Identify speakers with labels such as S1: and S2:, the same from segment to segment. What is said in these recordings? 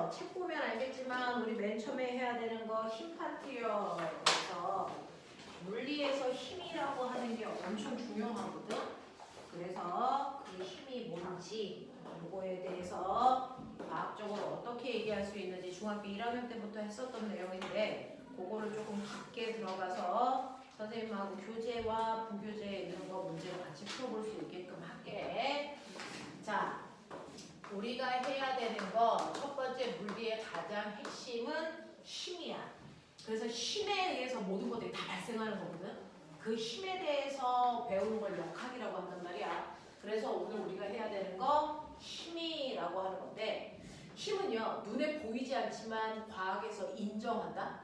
S1: 그래서 책 보면 알겠지만 우리 맨 처음에 해야 되는 거 힘 파트요. 그래서 물리에서 힘이라고 하는 게 엄청 중요하거든. 그래서 그 힘이 뭔지 이거에 대해서 과학적으로 어떻게 얘기할 수 있는지 중학교 1학년 때부터 했었던 내용인데 그거를 조금 깊게 들어가서 선생님하고 교재와 부교재 이런 거 문제를 같이 풀어볼 수 있게끔 할게. 자, 우리가 해야 되는 거 첫 번째 물리의 가장 핵심은 힘이야. 그래서 힘에 의해서 모든 것들이 다 발생하는 거거든. 그 힘에 대해서 배우는 걸 역학이라고 한단 말이야. 그래서 오늘 우리가 해야 되는 거 힘이라고 하는 건데 힘은요 눈에 보이지 않지만 과학에서 인정한다.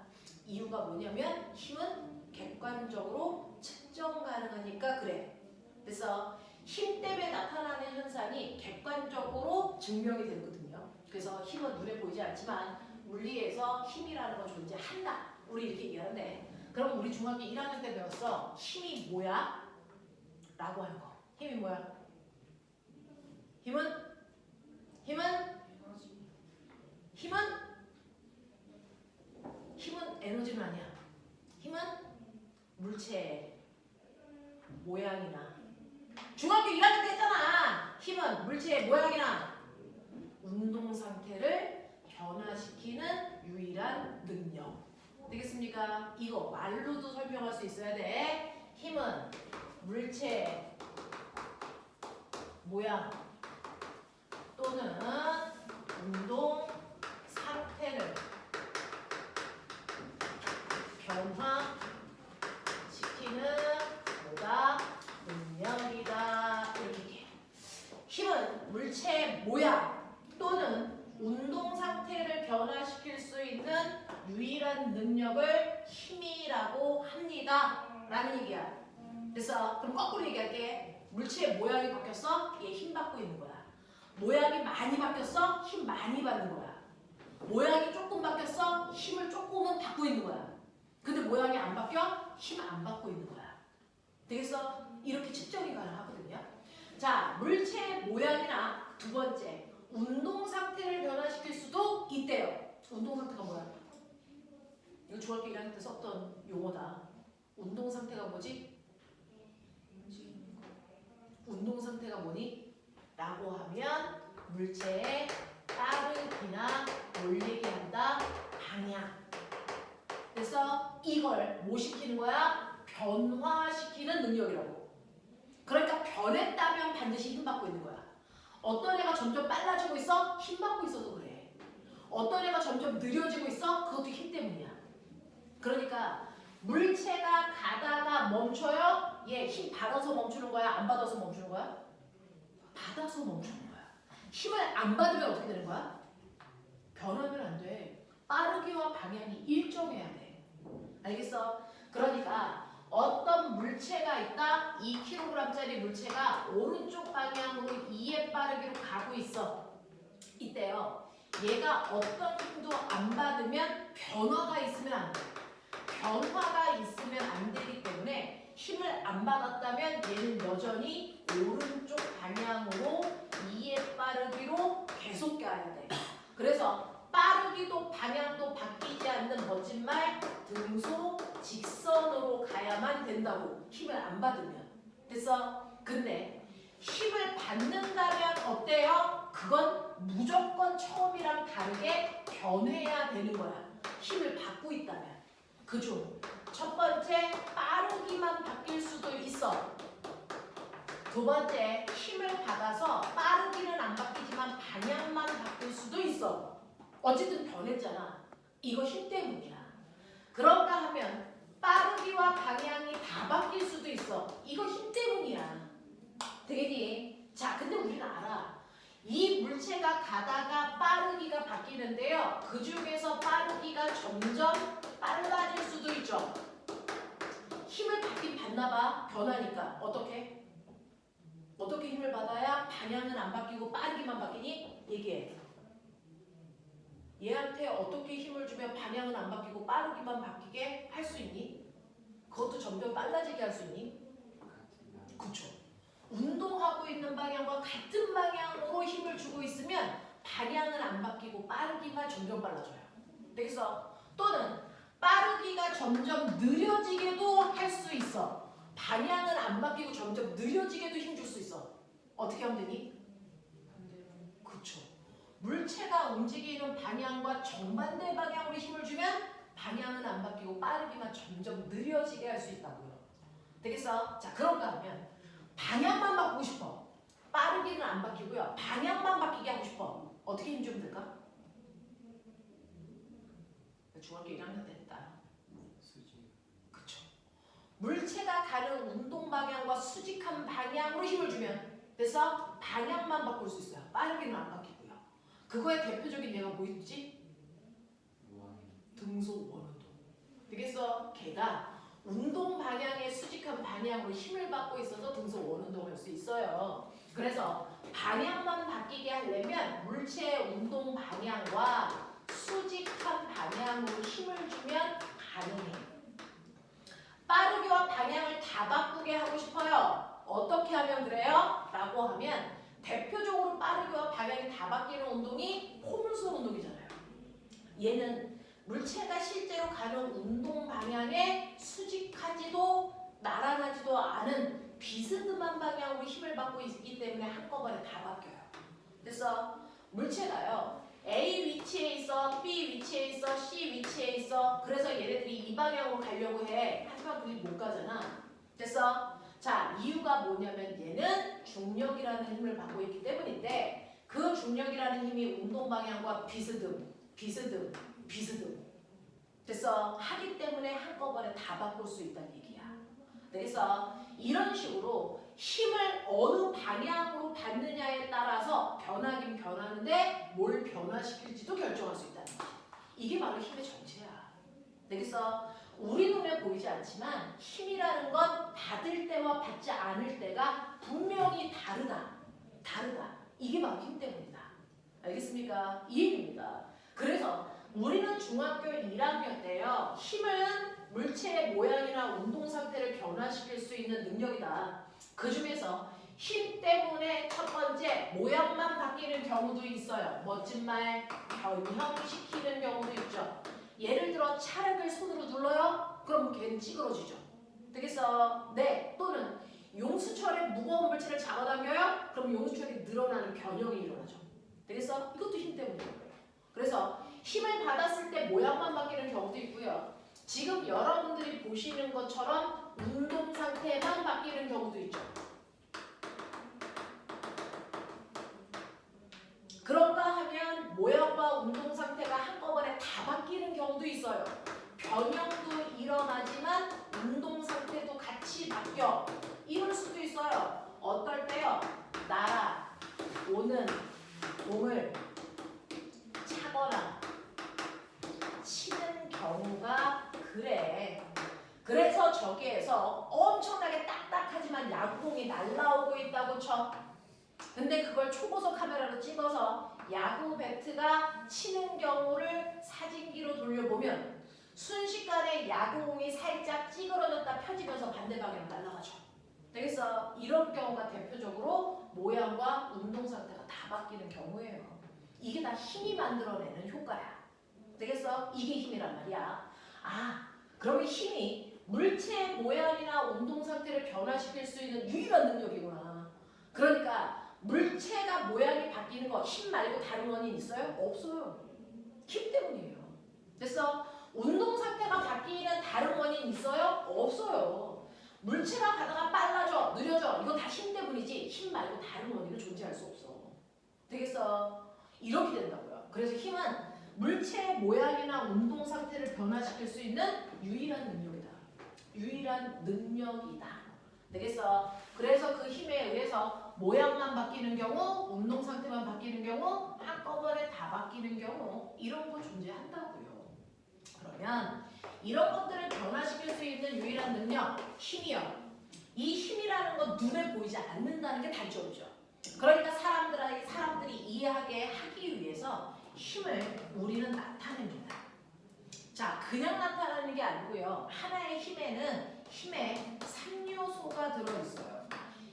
S1: 이유가 뭐냐면 힘은 객관적으로 측정 가능하니까 그래. 그래서 힘 때문에 나타나는 현상이 객관적으로 증명이 되거든요. 그래서 힘은 눈에 보이지 않지만 물리에서 힘이라는 건 존재한다. 우리 이렇게 얘기하는데 그럼 우리 중학교 1학년 때 배웠어. 힘이 뭐야? 라고 하는 거. 힘이 뭐야? 힘은 에너지는 아니야. 힘은 물체의 모양이나 중학교 1학년 때 했잖아. 힘은 물체의 모양이나 운동 상태를 변화시키는 유일한 능력. 되겠습니까? 이거 말로도 설명할 수 있어야 돼. 힘은 물체의 모양 또는 운동 상태를 변화시키는 뭐다? 능력이다. 이렇게 얘기해. 힘은 물체의 모양 또는 운동 상태를 변화시킬 수 있는 유일한 능력을 힘이라고 합니다. 라는 얘기야. 그래서 그럼 거꾸로 얘기할게. 물체의 모양이 바뀌었어? 얘 힘 받고 있는 거야. 모양이 많이 바뀌었어? 힘 많이 받는 거야. 모양이 조금 바뀌었어? 힘을 조금은 받고 있는 거야. 근데 모양이 안 바뀌어? 힘 안 받고 있는 거야. 되겠어? 이렇게 측정이 가능하거든요. 자, 물체의 모양이나 두 번째, 운동 상태를 변화시킬 수도 있대요. 운동 상태가 뭐야? 이거 중학교 1학년 때 썼던 용어다. 운동 상태가 뭐지? 운동 상태가 뭐니? 라고 하면 물체의 빠르기나 몰리게 한다. 방향. 그래서 이걸 뭐 시키는 거야? 변화시키는 능력이라고. 그러니까 변했다면 반드시 힘 받고 있는 거야. 어떤 애가 점점 빨라지고 있어? 힘 받고 있어서 그래. 어떤 애가 점점 느려지고 있어? 그것도 힘 때문이야. 그러니까 물체가 가다가 멈춰요? 얘 힘 받아서 멈추는 거야? 안 받아서 멈추는 거야? 받아서 멈추는 거야. 힘을 안 받으면 어떻게 되는 거야? 변하면 안 돼. 빠르기와 방향이 일정해야 돼. 알겠어? 그러니까 어떤 물체가 있다. 2kg짜리 물체가 오른쪽 방향으로 2의 빠르기로 가고 있어. 이때요. 얘가 어떤 힘도 안 받으면 변화가 있으면 안 돼. 변화가 있으면 안 되기 때문에 힘을 안 받았다면 얘는 여전히 오른쪽 방향으로 2의 빠르기로 계속 가야 돼. 그래서 빠르기도 방향도 바뀌지 않는 멋진 말 등소 직선으로 가야만 된다고. 힘을 안 받으면. 됐어? 근데 힘을 받는다면 어때요? 그건 무조건 처음이랑 다르게 변해야 되는 거야. 힘을 받고 있다면. 그중 첫 번째 빠르기만 바뀔 수도 있어. 두 번째 힘을 받아서 빠르기는 안 바뀌지만 방향만 바뀔 수도 있어. 어쨌든 변했잖아. 이거 힘 때문이야. 그런가 하면 빠르기와 방향이 다 바뀔 수도 있어. 이거 힘 때문이야. 되겠니? 자, 근데 우리는 알아. 이 물체가 가다가 빠르기가 바뀌는데요. 그 중에서 빠르기가 점점 빨라질 수도 있죠. 힘을 받긴 받나 봐. 변하니까. 어떻게? 어떻게 힘을 받아야 방향은 안 바뀌고 빠르기만 바뀌니? 얘기해. 얘한테 어떻게 힘을 주면 방향은 안 바뀌고 빠르기만 바뀌게 할 수 있니? 그것도 점점 빨라지게 할 수 있니? 그쵸. 운동하고 있는 방향과 같은 방향으로 힘을 주고 있으면 방향은 안 바뀌고 빠르기만 점점 빨라져요. 되겠어? 또는 빠르기가 점점 느려지게도 할 수 있어. 방향은 안 바뀌고 점점 느려지게도 힘줄 수 있어. 어떻게 하면 되니? 그쵸. 물체가 움직이는 방향과 정반대 방향으로 힘을 주면 방향은 안 바뀌고 빠르기만 점점 느려지게 할 수 있다고요. 되겠어? 자, 그런가 하면 방향만 바꾸고 싶어. 빠르기는 안 바뀌고요. 방향만 바뀌게 하고 싶어. 어떻게 힘주면 될까? 중학교 1학년 때다. 그쵸. 물체가 가는 운동 방향과 수직한 방향으로 힘을 주면 됐어? 방향만 바꿀 수 있어요. 빠르기는 안 바뀌고요. 그거의 대표적인 예가 뭐 있지? 등속 원운동. 되겠어? 걔가 운동 방향의 수직한 방향으로 힘을 받고 있어서 등속 원운동을 할 수 있어요. 그래서 방향만 바뀌게 하려면 물체의 운동 방향과 수직한 방향으로 힘을 주면 가능해. 빠르기와 방향을 다 바꾸게 하고 싶어요. 어떻게 하면 그래요? 라고 하면 대표적으로 빠르기와 방향이 다 바뀌는 운동이 포물선 운동이잖아요. 얘는 물체가 실제로 가는 운동 방향에 수직하지도 나란하지도 않은 비스듬한 방향으로 힘을 받고 있기 때문에 한꺼번에 다 바뀌어요. 그래서 물체가요. A 위치에 있어, B 위치에 있어, C 위치에 있어. 그래서 얘네들이 이 방향으로 가려고 해. 하지만 그게 못 가잖아. 됐어? 자, 이유가 뭐냐면 얘는 중력이라는 힘을 받고 있기 때문인데 그 중력이라는 힘이 운동 방향과 비스듬 됐어? 하기 때문에 한꺼번에 다 바꿀 수 있다는 얘기야. 그래서 이런 식으로 힘을 어느 방향으로 받느냐에 따라서 변하긴 변하는데 뭘 변화시킬지도 결정할 수 있다는 거지. 이게 바로 힘의 정체야. 그래서 우리 눈에 보이지 않지만 힘이라는 건 받을 때와 받지 않을 때가 분명히 다르다. 이게 바로 힘 때문이다. 알겠습니까? 이 얘기입니다. 그래서 우리는 중학교 1학년 때요. 힘은 물체의 모양이나 운동 상태를 변화시킬 수 있는 능력이다. 그 중에서 힘 때문에 첫 번째 모양만 바뀌는 경우도 있어요. 멋진 말 변형시키는 경우도 있죠. 예를 들어 찰흙을 손으로 눌러요? 그럼 걔는 찌그러지죠. 되겠어? 네. 또는 용수철에 무거운 물체를 잡아당겨요? 그럼 용수철이 늘어나는 변형이 일어나죠. 되겠어? 이것도 힘 때문이에요. 그래서 힘을 받았을 때 모양만 바뀌는 경우도 있고요. 지금 여러분들이 보시는 것처럼 운동 상태만 바뀌는 경우도 있죠. 그런가 하면 모양과 운동 상태가 한꺼번에 다 바뀌는 경우도 있어요. 변형도 일어나지만 운동 상태도 같이 바뀌어. 이럴 수도 있어요. 어떨 때요? 날아오는 공을 차거나 치는 경우가 그래. 그래서 저기에서 엄청나게 딱딱하지만 야구공이 날아오고 있다고 쳐. 근데 그걸 초고속 카메라로 찍어서 야구 배트가 치는 경우를 사진기로 돌려보면 순식간에 야구공이 살짝 찌그러졌다 펴지면서 반대 방향으로 날아가죠. 되겠어? 이런 경우가 대표적으로 모양과 운동 상태가 다 바뀌는 경우예요. 이게 다 힘이 만들어내는 효과야. 되겠어? 이게 힘이란 말이야. 아, 그러면 힘이 물체의 모양이나 운동 상태를 변화시킬 수 있는 유일한 능력이구나. 그러니까 물체가 모양이 바뀌는 거 힘 말고 다른 원인 있어요? 없어요. 힘 때문이에요. 됐어? 운동 상태가 바뀌는 다른 원인 있어요? 없어요. 물체가 가다가 빨라져, 느려져. 이건 다 힘 때문이지 힘 말고 다른 원인은 존재할 수 없어. 되겠어? 이렇게 된다고요. 그래서 힘은 물체의 모양이나 운동 상태를 변화시킬 수 있는 유일한 능력이다. 유일한 능력이다. 되겠어? 그래서 그 힘에 의해서 모양만 바뀌는 경우, 운동 상태만 바뀌는 경우, 한꺼번에 다 바뀌는 경우 이런 거 존재한다고요. 그러면 이런 것들을 변화시킬 수 있는 유일한 능력, 힘이요. 이 힘이라는 건 눈에 보이지 않는다는 게 단점이죠. 그러니까 사람들이 이해하게 하기 위해서 힘을 우리는 나타냅니다. 자, 그냥 나타나는 게 아니고요. 하나의 힘에는 힘에 3요소가 들어있어요.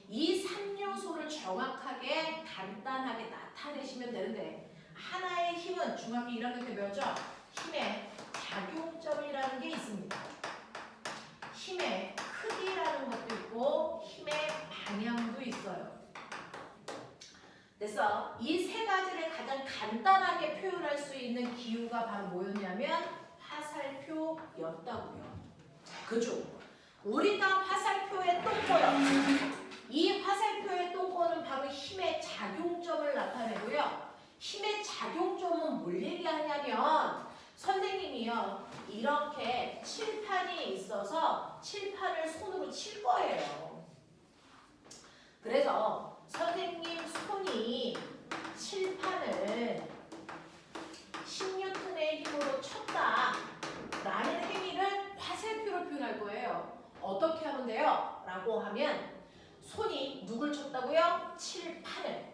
S1: 이 3요소를 정확하게 간단하게 나타내시면 되는데 하나의 힘은 중학교 1학년 때 배웠죠? 힘의 작용점이라는 게 있습니다. 힘의 크기라는 것도 있고 힘의 방향도 있어요. 그래서 이 세 가지를 가장 간단하게 표현할 수 있는 기호가 바로 뭐였냐면 화살표였다고요. 그죠? 우리가 화살표의 똥꼬요. 이 화살표의 똥꼬는 바로 힘의 작용점을 나타내고요. 힘의 작용점은 뭘 얘기하냐면 선생님이요. 이렇게 칠판이 있어서 칠판을 손으로 칠 거예요. 그래서 선생님 손이 칠판을 10N의 힘으로 쳤다 라는 행위를 화살표로 표현할 거예요. 어떻게 하면 돼요? 라고 하면 손이 누굴 쳤다고요? 칠판을.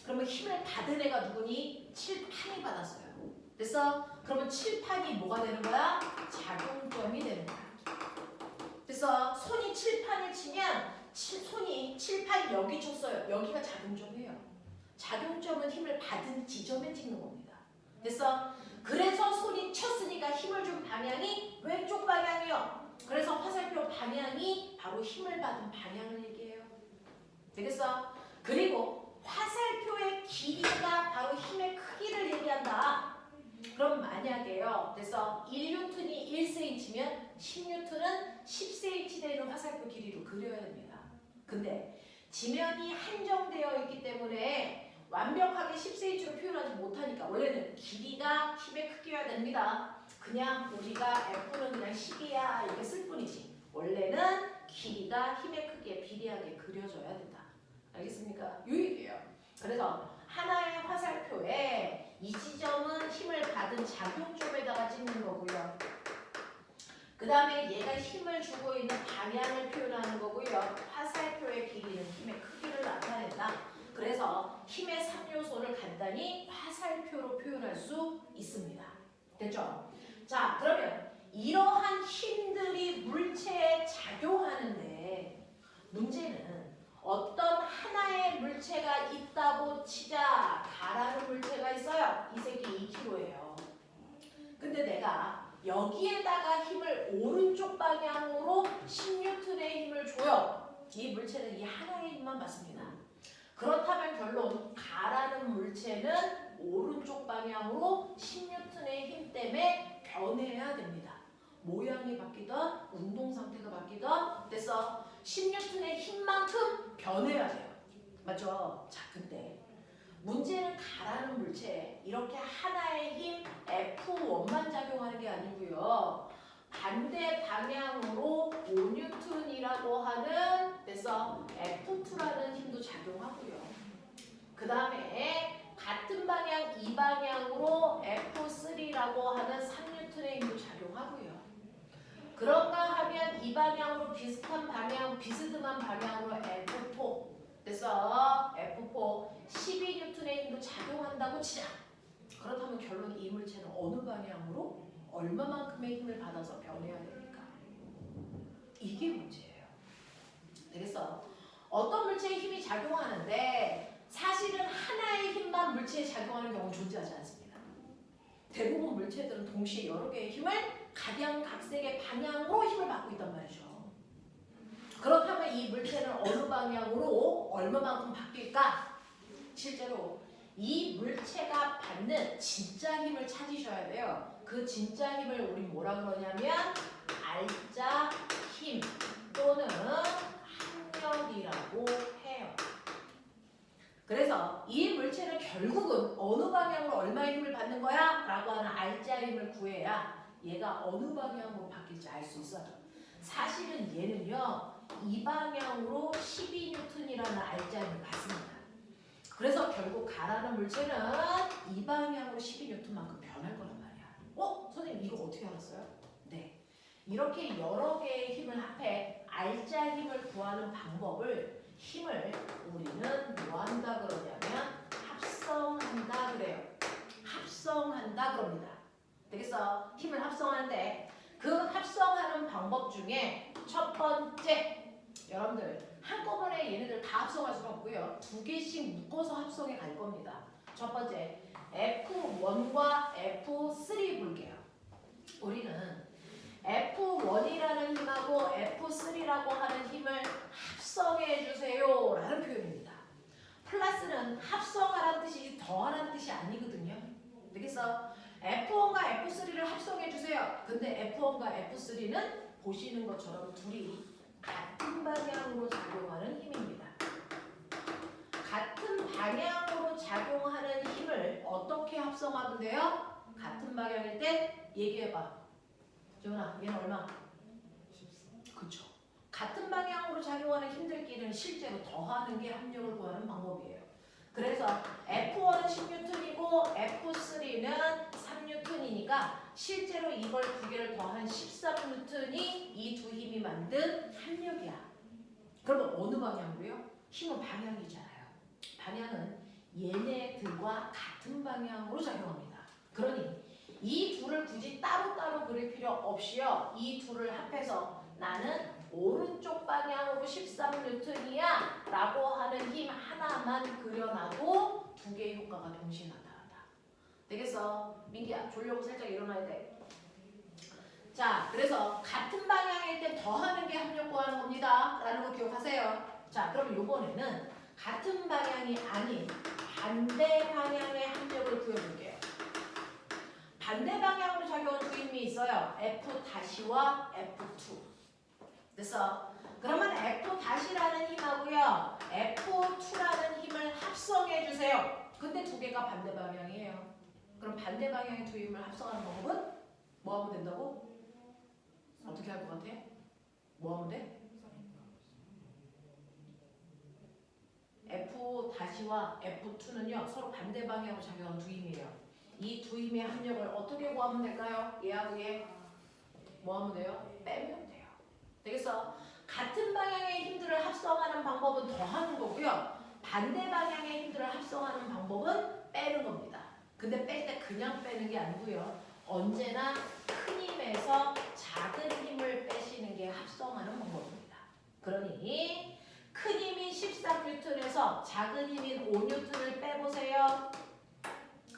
S1: 그러면 힘을 받은 애가 누구니? 칠판이 받았어요. 그래서 그러면 칠판이 뭐가 되는 거야? 작용점이 되는 거야. 그래서 손이 칠판을 치면 손이 칠판 여기 쳤어요. 여기가 작용점이에요. 작용점은 힘을 받은 지점에 찍는 겁니다. 그래서 손이 쳤으니까 힘을 준 방향이 왼쪽 방향이요. 그래서 화살표 방향이 바로 힘을 받은 방향을 얘기해요. 되겠어? 그리고 화살표의 길이가 바로 힘의 크기를 얘기한다. 그럼 만약에요. 그래서 1N이 1cm면 10N은 10cm 되는 화살표 길이로 그려야 됩니다. 근데 지면이 한정되어 있기 때문에 완벽하게 10cm로 표현하지 못하니까 원래는 길이가 힘의 크기여야 됩니다. 그냥 우리가 F는 그냥 10이야 이렇게 쓸 뿐이지 원래는 길이가 힘의 크기에 비례하게 그려져야 된다. 알겠습니까? 요 얘기예요. 그래서 하나의 화살표에 이 지점은 힘을 받은 작용점에다가 찍는 거고요. 그 다음에 얘가 힘을 주고 있는 방향을 표현하는 거고요. 화살표의 길이는 힘의 크기를 나타낸다. 그래서 힘의 3요소를 간단히 화살표로 표현할 수 있습니다. 됐죠? 자, 그러면 이러한 힘들이 물체에 작용하는데 문제는 어떤 하나의 물체가 있다고 치자 가라는 물체가 있어요. 이 새끼 2kg예요. 근데 내가 여기에다가 힘을 오른쪽 방향으로 10N의 힘을 줘요. 이 물체는 이 하나의 힘만 받습니다. 그렇다면 결론 가라는 물체는 오른쪽 방향으로 10N의 힘 때문에 변해야 됩니다. 모양이 바뀌던 운동 상태가 바뀌던 그래서 10N의 힘만큼 변해야 돼요. 맞죠? 자, 근데 문제는 가라는 물체에 이렇게 하나의 힘 F1만 작용하는 게 아니고요. 반대 방향으로 5N이라고 하는 그래서 F2라는 힘도 작용하고요. 그 다음에 같은 방향 이 방향으로 F3라고 하는 3N의 힘도 작용하고요. 그런가 하면 이 방향으로 비슷한 방향, 비스듬한 방향으로 F4 그래서 F4 12N의 힘도 작용한다고 치자. 그렇다면 결론 이 물체는 어느 방향으로 얼마만큼의 힘을 받아서 변해야 됩니까? 이게 문제예요. 그래서 어떤 물체에 힘이 작용하는데 사실은 하나의 힘만 물체에 작용하는 경우는 존재하지 않습니다. 대부분 물체들은 동시에 여러 개의 힘을 각양각색의 방향으로 힘을 받고 있단 말이죠. 그렇다면 이 물체는 어느 방향으로 얼마만큼 바뀔까? 실제로 이 물체가 받는 진짜 힘을 찾으셔야 돼요. 그 진짜 힘을 우리 뭐라 그러냐면 알짜 힘 또는 항력이라고 해요. 그래서 이 물체는 결국은 어느 방향으로 얼마의 힘을 받는 거야? 라고 하는 알짜 힘을 구해야 얘가 어느 방향으로 바뀔지 알 수 있어요. 사실은 얘는요. 이 방향으로 12N이라는 알짜 힘을 받습니다. 그래서 결국 가라는 물체는 이 방향으로 12N만큼 변할 거란 말이야. 선생님 이거 어떻게 알았어요? 네. 이렇게 여러 개의 힘을 합해 알짜 힘을 구하는 방법을 힘을 우리는 뭐 한다 그러냐면 합성한다 그래요. 합성한다 그럽니다. 되겠어? 힘을 합성하는데 그 합성하는 방법 중에 첫 번째 여러분들 한꺼번에 얘네들 다 합성할 수는 없고요. 두 개씩 묶어서 합성해 갈 겁니다. 첫 번째 F1과 F3 볼게요. 우리는 F1이라는 힘하고 F3라고 하는 힘을 합성해 주세요 라는 표현입니다. 플러스는 합성하라는 뜻이지 더하라는 뜻이 아니거든요. 되겠어? F1과 F3를 합성해 주세요. 근데 F1과 F3는 보시는 것처럼 둘이 같은 방향으로 작용하는 힘입니다. 같은 방향으로 작용하는 힘을 어떻게 합성하면 돼요? 같은 방향일 때 얘기해봐. 재훈아, 얘는 얼마?
S2: 14.
S1: 그쵸. 같은 방향으로 작용하는 힘들끼리는 실제로 더하는 게 합력을 구하는 방법이에요. 그래서 F1은 10N이고 F3는 3N이니까 실제로 이걸 두 개를 더한 13N이 이 두 힘이 만든 합력이야. 그러면 어느 방향으로요? 힘은 방향이잖아요. 방향은 얘네들과 같은 방향으로 작용합니다. 그러니 이 둘을 굳이 따로따로 그릴 필요 없이요. 이 둘을 합해서 나는 오른쪽 방향으로 13N이야 라고 하는 힘 하나만 그려놔도 두 개의 효과가 동시에 나타난다. 되겠어? 민기야, 졸려고 살짝 일어나야 돼. 자, 그래서 같은 방향일 때 더하는 게 합력 구하는 겁니다 라는 거 기억하세요. 자, 그럼 이번에는 같은 방향이 아닌 반대 방향의 합력을 구해볼게요. 반대 방향으로 작용하는 두 힘이 있어요. F-와 F2. 됐어? 그러면 F-라는 힘하고요. F2라는 힘을 합성해 주세요. 근데 두 개가 반대 방향이에요. 그럼 반대 방향의 두 힘을 합성하는 방법은 뭐 하면 된다고? 어떻게 할 것 같아? 뭐 하면 돼? F-와 F2는요 서로 반대 방향으로 작용하는 두 힘이에요. 이 두 힘의 합력을 어떻게 구하면 될까요? 얘하고 얘 뭐 하면 돼요? 빼면 돼요. 되겠어? 같은 방향의 힘들을 합성하는 방법은 더하는 거고요. 반대 방향의 힘들을 합성하는 방법은 빼는 겁니다. 근데 뺄 때 그냥 빼는 게 아니고요. 언제나 큰 힘에서 작은 힘을 빼시는 게 합성하는 방법입니다. 그러니 큰 힘인 13N에서 작은 힘인 5N을 빼보세요.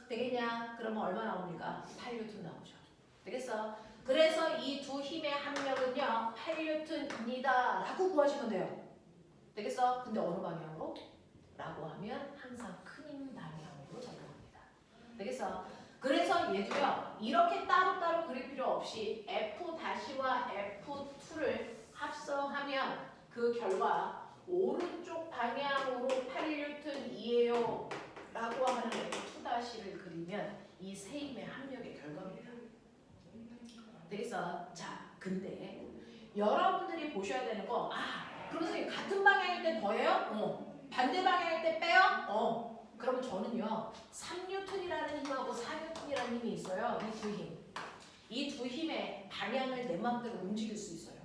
S1: 되겠냐? 그러면 얼마 나옵니까? 8N 나오죠. 되겠어? 그래서 이 두 힘의 합력은요 8N입니다 라고 구하시면 돼요. 되겠어? 근데 어느 방향으로? 라고 하면 항상 큰 힘 방향으로 작용합니다. 되겠어? 그래서 얘도요 이렇게 따로따로 그릴 필요 없이 F-와 F2를 합성하면 그 결과 오른쪽 방향으로 8N이에요 라고 하는 F2-를 그리면 이 세 힘의 합력의 결과입니다. 되겠어? 자, 근데 여러분들이 보셔야 되는 거, 그럼 선생님 같은 방향일 때 더해요? 반대 방향일 때 빼요? 그러면 저는요 3N이라는 힘하고 4N이라는 힘이 있어요. 이 두 힘. 이 두 힘의 방향을 내 마음대로 움직일 수 있어요.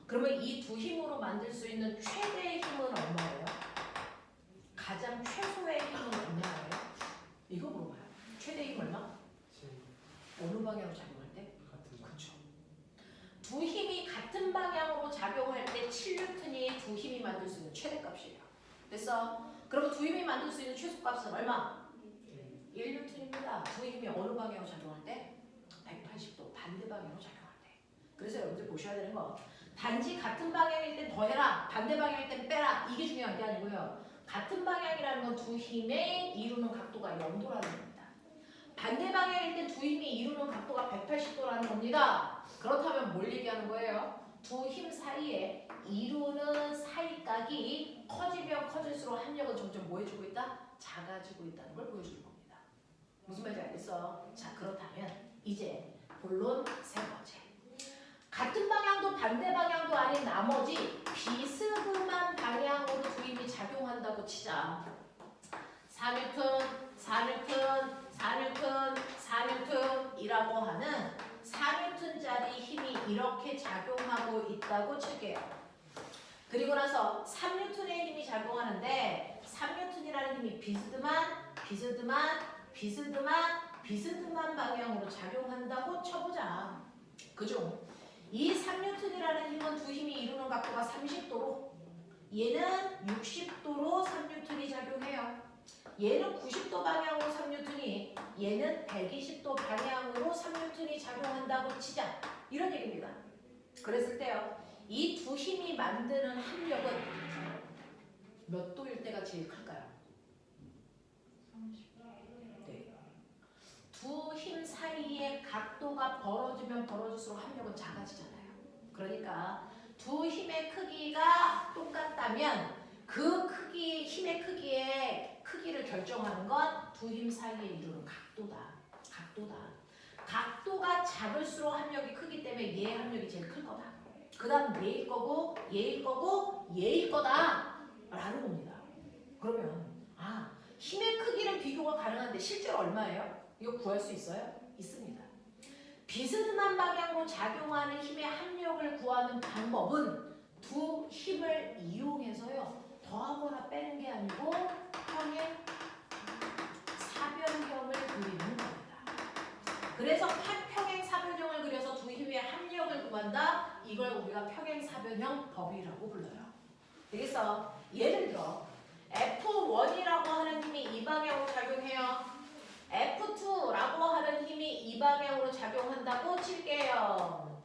S1: 그러면 이 두 힘으로 만들 수 있는 최대의 힘은 얼마예요? 가장 최소의 힘은 얼마예요? 이거 물어봐요. 최대의 힘 얼마? 어느 방향으로 작용할 때? 그렇죠. 두 힘이 같은 방향으로 작용할 때 7N이 두 힘이 만들 수 있는 최대값이에요. 됐어? 그러면 두 힘이 만들 수 있는 최소값은 얼마? 1N입니다. 두 힘이 어느 방향으로 작용할 때? 180도 반대 방향으로 작용할 때. 그래서 여러분들 보셔야 되는 거 단지 같은 방향일 땐 더해라 반대 방향일 땐 빼라 이게 중요한 게 아니고요. 같은 방향이라는 건 두 힘의 이루는 각도가 0도라는 겁니다. 반대 방향일 땐 두 힘이 이루는 각도가 180도라는 겁니다. 그렇다면 뭘 얘기하는 거예요? 두 힘 사이에 이루는 사이각이 커지면 커질수록 합력은 점점 뭐 해주고 있다? 작아지고 있다는 걸 보여주는 겁니다. 무슨 말인지 알겠어? 자, 그렇다면 이제 본론 세 번째. 같은 방향도 반대 방향도 아닌 나머지 비스듬한 방향으로 두 힘이 작용한다고 치자. 4N, 4N, 4N, 4N이라고 하는 4N짜리 힘이 이렇게 작용하고 있다고 칠게요. 그리고 나서 3N의 힘이 작용하는데 3N이라는 힘이 비스듬한 방향으로 작용한다고 쳐보자. 그죠? 이 3N이라는 힘은 두 힘이 이루는 각도가 30도로 얘는 60도로 3N이 작용해요. 얘는 90도 방향으로 3N이 얘는 120도 방향으로 3N이 작용한다고 치자. 이런 얘기입니다. 그랬을 때요. 이 두 힘이 만드는 합력은 몇 도일 때가 제일 클까요?
S2: 30.
S1: 네. 두 힘 사이의 각도가 벌어지면 벌어질수록 합력은 작아지잖아요. 그러니까 두 힘의 크기가 똑같다면 그 크기, 힘의 크기를 결정하는 건 두 힘 사이에 이루는 각도다. 각도가 작을수록 합력이 크기 때문에 얘의 합력이 제일 클 거다. 그 다음 얘일 거고 얘일 거고 얘일 거다 라는 겁니다. 그러면 힘의 크기는 비교가 가능한데 실제로 얼마예요? 이거 구할 수 있어요? 있습니다. 비스듬한 방향으로 작용하는 힘의 합력을 구하는 방법은 두 힘을 이용해서요. 더하거나 빼는 게 아니고 평행 사변형을 그리는 겁니다. 그래서 평행 사변형을 그려서 두 힘의 합력을 구한다. 이걸 우리가 평행 사변형 법이라고 불러요. 되겠어? 예를 들어 F1이라고 하는 힘이 이 방향으로 작용해요. F2라고 하는 힘이 이 방향으로 작용한다고 칠게요.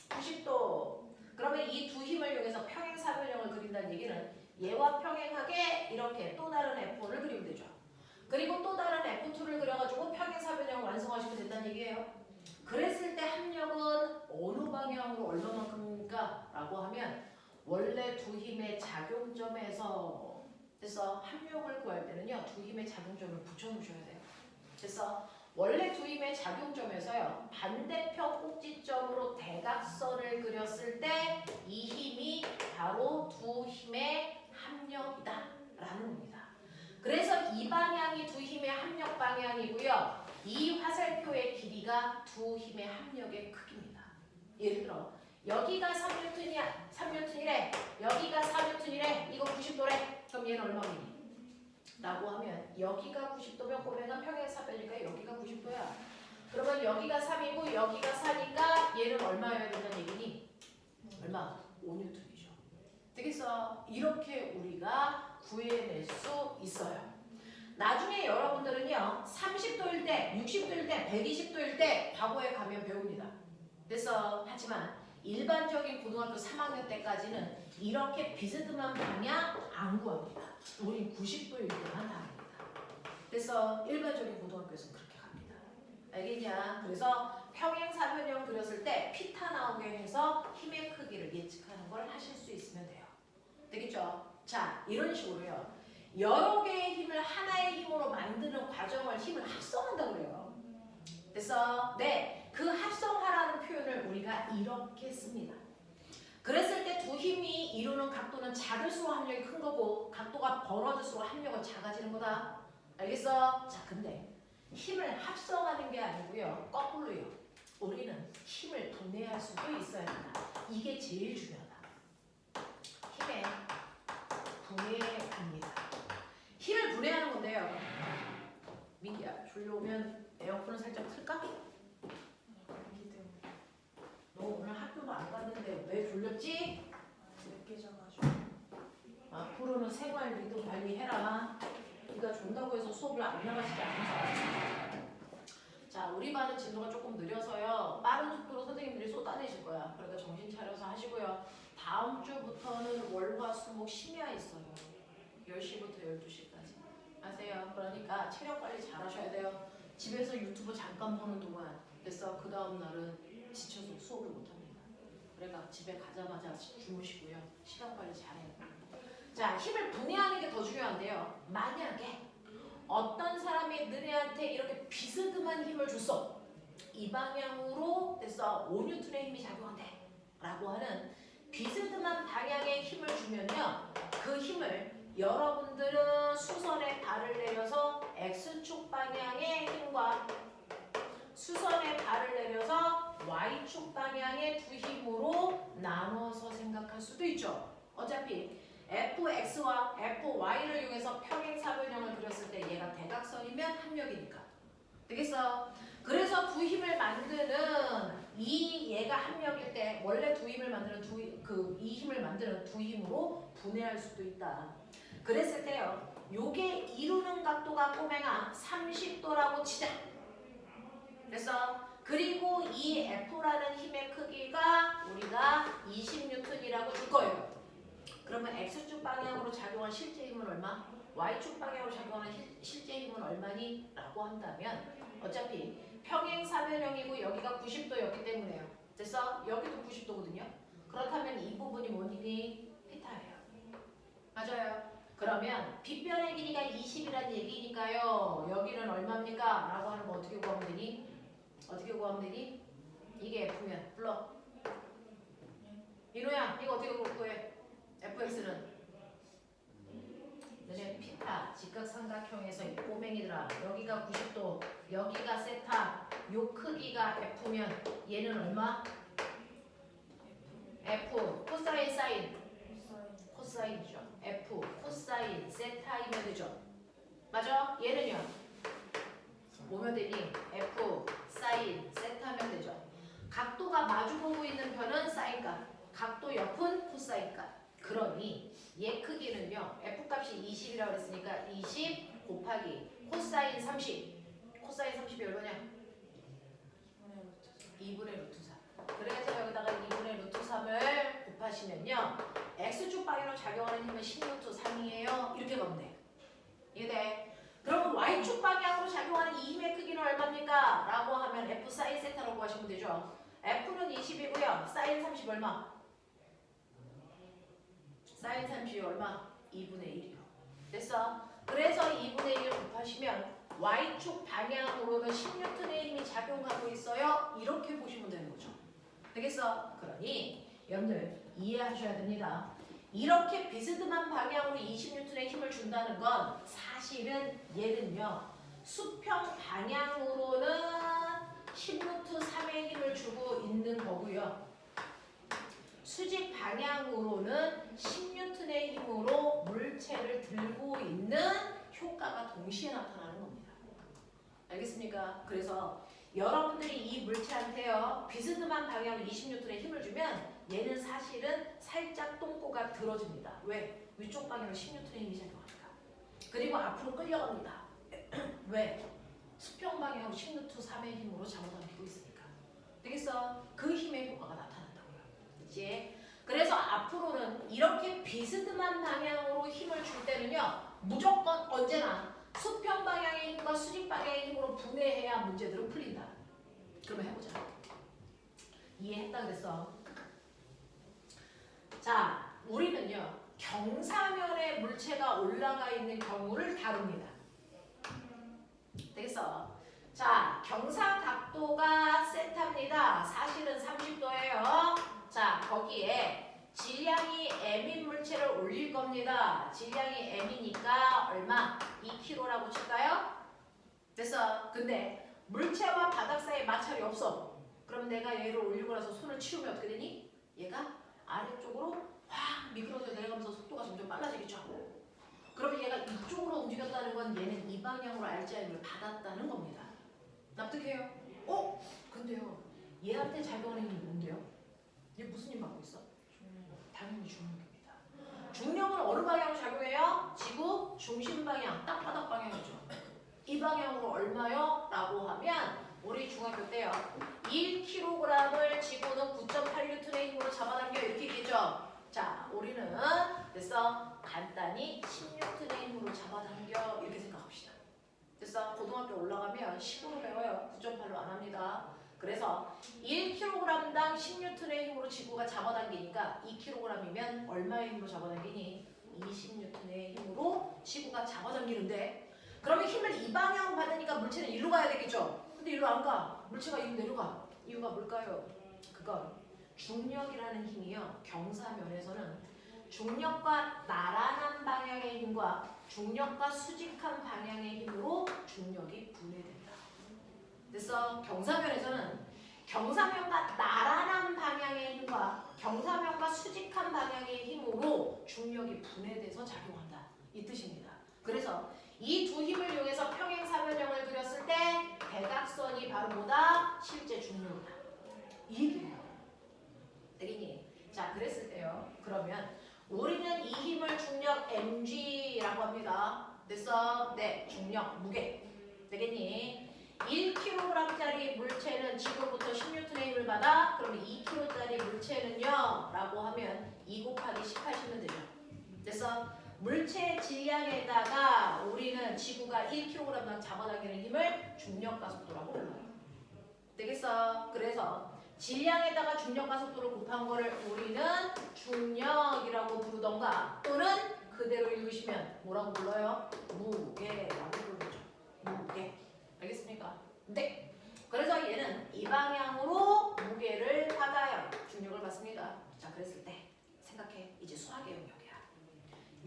S1: 90도. 그러면 이 두 힘을 이용해서 평행사변형을 그린다는 얘기는 얘와 평행하게 이렇게 또 다른 F1을 그리면 되죠. 그리고 또 다른 F2를 그려가지고 평행사변형을 완성하시면 된다는 얘기예요. 그랬을 때 합력은 어느 방향으로 얼마만큼입니까? 라고 하면 원래 두 힘의 작용점에서 그래서 합력을 구할 때는요. 두 힘의 작용점을 붙여놓으셔야 돼요. 그래서 원래 두 힘의 작용점에서요. 반대편 꼭지점으로 대각선을 그렸을 때 이 힘이 바로 두 힘의 합력이다 라는 겁니다. 그래서 이 방향이 두 힘의 합력 방향이고요. 이 화살표의 길이가 두 힘의 합력의 크기입니다. 예를 들어 여기가 3N이래 여기가 4N이래 이거 90도래 그럼 얘는 얼마니? 라고 하면 여기가 90도면 꼬매가 평행사변이니까 여기가 90도야. 그러면 여기가 3이고 여기가 4니까 얘는 얼마여야 된다는 얘기니? 얼마? 5N이죠. 되겠어? 이렇게 우리가 구해낼 수 있어요. 나중에 여러분들은요 30도일 때, 60도일 때, 120도일 때 과거에 가면 배웁니다. 그래서 하지만 일반적인 고등학교 3학년 때까지는 이렇게 비스듬한 방향 안 구합니다. 우린 90도일 때만 다 합니다. 그래서 일반적인 고등학교에서는 그렇게 갑니다. 알겠냐? 그래서 평행사변형 그렸을 때 피타 나오게 해서 힘의 크기를 예측하는 걸 하실 수 있으면 돼요. 되겠죠? 자, 이런 식으로요. 여러 개의 힘을 하나의 힘으로 만드는 과정을 힘을 합성한다고 그래요. 그래서 그 합성하라는 표현을 우리가 이렇게 씁니다. 그랬을 때 두 힘이 이루는 각도는 작을수록 합력이 큰 거고 각도가 벌어질수록 합력은 작아지는 거다. 알겠어? 자, 근데 힘을 합성하는 게 아니고요. 거꾸로요. 우리는 힘을 분해할 수도 있어야 된다. 이게 제일 중요하다. 힘의 분해입니다. 힘을 분해하는 건데요. 민기야, 졸려오면 에어컨을 살짝 틀까? 너 오늘 학교도 안 갔는데 왜 졸렸지?
S2: 늦게 자가지고.
S1: 앞으로는 생활 리듬 관리해라. 네가 존다고 해서 수업을 안 나가시지 않아서. 자, 우리 반은 진도가 조금 느려서요. 빠른 속도로 선생님들이 쏟아내실 거야. 그러니까 정신 차려서 하시고요. 다음 주부터는 월화수목 심야 있어요. 10시부터 12시까지. 아세요? 그러니까 체력 관리 잘 하셔야 돼요. 집에서 유튜브 잠깐 보는 동안 그래서 그 다음 날은 지쳐서 수업을 못합니다. 그러니까 집에 가자마자 주무시고요. 시간 관리 잘해요. 자, 힘을 분해하는 게 더 중요한데요. 만약에 어떤 사람이 너네한테 이렇게 비스듬한 힘을 줬어. 이 방향으로 됐어. 5N의 힘이 작용한대. 라고 하는 비스듬한 방향의 힘을 주면요. 그 힘을 여러분들은 수선에 발을 내려서 X축 방향의 힘과 수선에 발을 내려서 Y축 방향의 두 힘으로 나눠서 생각할 수도 있죠. 어차피 fx와 fy를 이용해서 평행사변형을 그렸을 때 얘가 대각선이면 합력이니까. 되겠어? 그래서 두 힘을 만드는 얘가 합력일 때 원래 두 힘을 만드는 이 힘을 만드는 두 힘으로 분해할 수도 있다. 그랬을 때요. 요게 이루는 각도가 꼬맹아 30도라고 치자. 됐어? 그리고 이 F라는 힘의 크기가 우리가 20N이라고 줄 거예요. 그러면 X축 방향으로 작용한 실제 힘은 얼마? Y축 방향으로 작용하는 실제 힘은 얼마니? 라고 한다면 어차피 평행사변형이고 여기가 90도였기 때문에요. 됐어? 여기도 90도거든요. 그렇다면 이 부분이 뭐니? θ예요. 맞아요. 그러면 빗변의 길이가 20이란 얘기니까요. 여기는 얼마입니까? 라고 하는 거 어떻게 구하면 되니? 어떻게 구하면 되니? 이게 F면 불러. 이노야 이거 어떻게 구해? fx는 너네 피타 직각삼각형에서 이 꼬맹이들아 여기가 90도 여기가 세타 요 크기가 F면 얘는 얼마? F 코사인 사인 코사인이죠. F 코사인 세타이면 되죠. 맞아? 얘는요? 뭐면 되니? F 사인 세타면 되죠. 각도가 마주보고 있는 편은 사인값 각도 옆은 코사인값. 그러니 얘 크기는요. F값이 20이라고 그랬으니까 20 곱하기 코사인 30 코사인 30이 얼마냐? 2분의 루트 3. 그래서 여기다가 2분의 루트 3을 곱하시면요. X축 방향으로 작용하는 힘은 10루트 3이에요. 이렇게 가면 돼. 이해돼? 그러면 Y축 방향으로 작용하는 이 힘의 크기는 얼마입니까? 라고 하면 F 사인 세타라고 하시면 되죠. F는 20이고요. 사인 30 얼마? 사인 30이 얼마? 2분의 1이요. 됐어? 그래서 2분의 1 곱하시면 Y축 방향으로는 10N의 힘이 작용하고 있어요. 이렇게 보시면 되는 거죠. 되겠어? 그러니 여러분들 이해하셔야 됩니다. 이렇게 비스듬한 방향으로 20N의 힘을 준다는 건 사실은 얘는요. 수평 방향으로는 10루트3의 힘을 주고 있는 거고요. 수직 방향으로는 10N의 힘으로 물체를 들고 있는 효과가 동시에 나타나는 겁니다. 알겠습니까? 그래서 여러분들이 이 물체한테요. 비스듬한 방향으로 20N의 힘을 주면 얘는 사실은 살짝 똥꼬가 들어집니다. 왜? 위쪽 방향으로 10N의 힘이 작용하니까. 그리고 앞으로 끌려갑니다. 왜? 수평 방향으로 10루트3의 힘으로 잡아당기고 있으니까. 되겠어? 그 힘의 효과가 나타난다고요. 그치? 그래서 앞으로는 이렇게 비스듬한 방향으로 힘을 줄 때는요. 무조건 언제나 수평 방향의 힘과 수직 방향의 힘으로 분해해야 문제들은 풀린다. 그러면 해보자. 이해했다 그랬어? 자, 우리는요. 경사면에 물체가 올라가 있는 경우를 다룹니다. 되겠어? 자, 경사 각도가 세타입니다. 사실은 30도예요. 자, 거기에 질량이 m인 물체를 올릴 겁니다. 질량이 m이니까 얼마? 2kg라고 칠까요? 됐어? 근데 물체와 바닥 사이에 마찰이 없어. 그럼 내가 얘를 올리고 나서 손을 치우면 어떻게 되니? 얘가 아래쪽으로 확 미끄러져 내려가면서 속도가 점점 빨라지겠죠. 그러면 얘가 이쪽으로 움직였다는 건 얘는 이 방향으로 RGI를 받았다는 겁니다. 납득해요? 근데요. 얘한테 작용하는 힘이 뭔데요? 얘 무슨 힘 받고 있어? 당연히 중력입니다. 중력은 어느 방향으로 작용해요? 지구 중심 방향, 땅바닥 방향이죠. 이 방향으로 얼마요? 라고 하면 우리 중학교 때요. 1kg을 지구는 9.8N의 힘으로 잡아당겨 이렇게 얘기했죠. 자, 우리는 됐어? 간단히 10N의 힘으로 잡아당겨 이렇게 생각합시다. 됐어? 고등학교 올라가면 10으로 배워요. 9.8로 안 합니다. 그래서 1kg당 10N의 힘으로 지구가 잡아당기니까 2kg이면 얼마의 힘으로 잡아당기니? 20N의 힘으로 지구가 잡아당기는데 그러면 힘을 이 방향으로 받으니까 물체는 일로 가야 되겠죠? 근데 일로 안 가. 물체가 일로 내려가. 이유가 뭘까요? 그건 중력이라는 힘이요. 경사면에서는 중력과 나란한 방향의 힘과 중력과 수직한 방향의 힘으로 중력이 분해된다. 그래서 경사면에서는 경사면과 나란한 방향의 힘과 경사면과 수직한 방향의 힘으로 중력이 분해돼서 작용한다. 이 뜻입니다. 그래서 이 두 힘을 이용해서 평행사변형을 그렸을 때 대각선이 바로 뭐다? 실제 중력이다. 이 얘기예요. 되겠니? 자, 그랬을 때요. 그러면 우리는 이 힘을 중력 mg라고 합니다. 됐어? 네, 중력, 무게. 되겠니? 1kg짜리 물체는 지구로부터 10N의 힘을 받아. 그럼 2kg짜리 물체는요? 라고 하면 2 곱하기 10 하시면 되죠. 됐어? 물체 질량에다가 우리는 지구가 1kg당 잡아당기는 힘을 중력과 속도라고 불러요. 되겠어? 그래서 질량에다가 중력과 속도를 곱한 거를 우리는 중력이라고 부르던가 또는 그대로 읽으시면 뭐라고 불러요? 무게라고 부르죠. 무게. 알겠습니까? 네. 그래서 얘는 이 방향으로 무게를 받아요. 중력을 받습니다. 자, 그랬을 때 생각해. 이제 수학의 영역이야.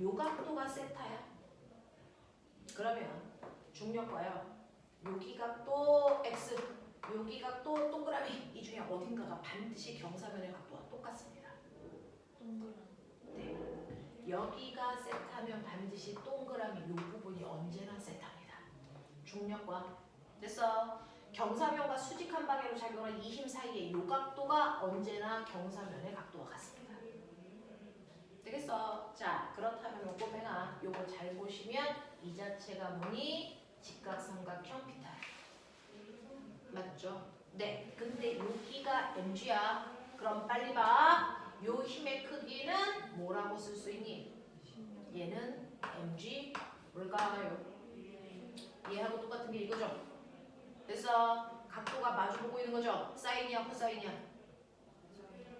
S1: 요 각도가 세타야. 그러면 중력과요. 요 기각도 x, 요 기각도 동그라미. 이 중에 어딘가가 반드시 경사면의 각도와 똑같습니다.
S3: 동그라미.
S1: 네. 여기가 세타면 반드시 동그라미 요 부분이 언제나 세타입니다. 중력과 됐어. 경사면과 수직한 방향으로 작용하는 이 힘 사이의 요 각도가 언제나 경사면의 각도와 같습니다. 되겠어? 자, 그렇다면 요거 뱅아 요거 잘 보시면 이 자체가 뭐니? 직각삼각형 피타. 맞죠? 네. 근데 여기가 mg야. 그럼 빨리 봐. 요 힘의 크기는 뭐라고 쓸 수 있니? 얘는 mg 뭘까요? 얘하고 똑같은 게 이거죠? 그래서 각도가 마주보고 있는 거죠? 사인이야, 코사인이야?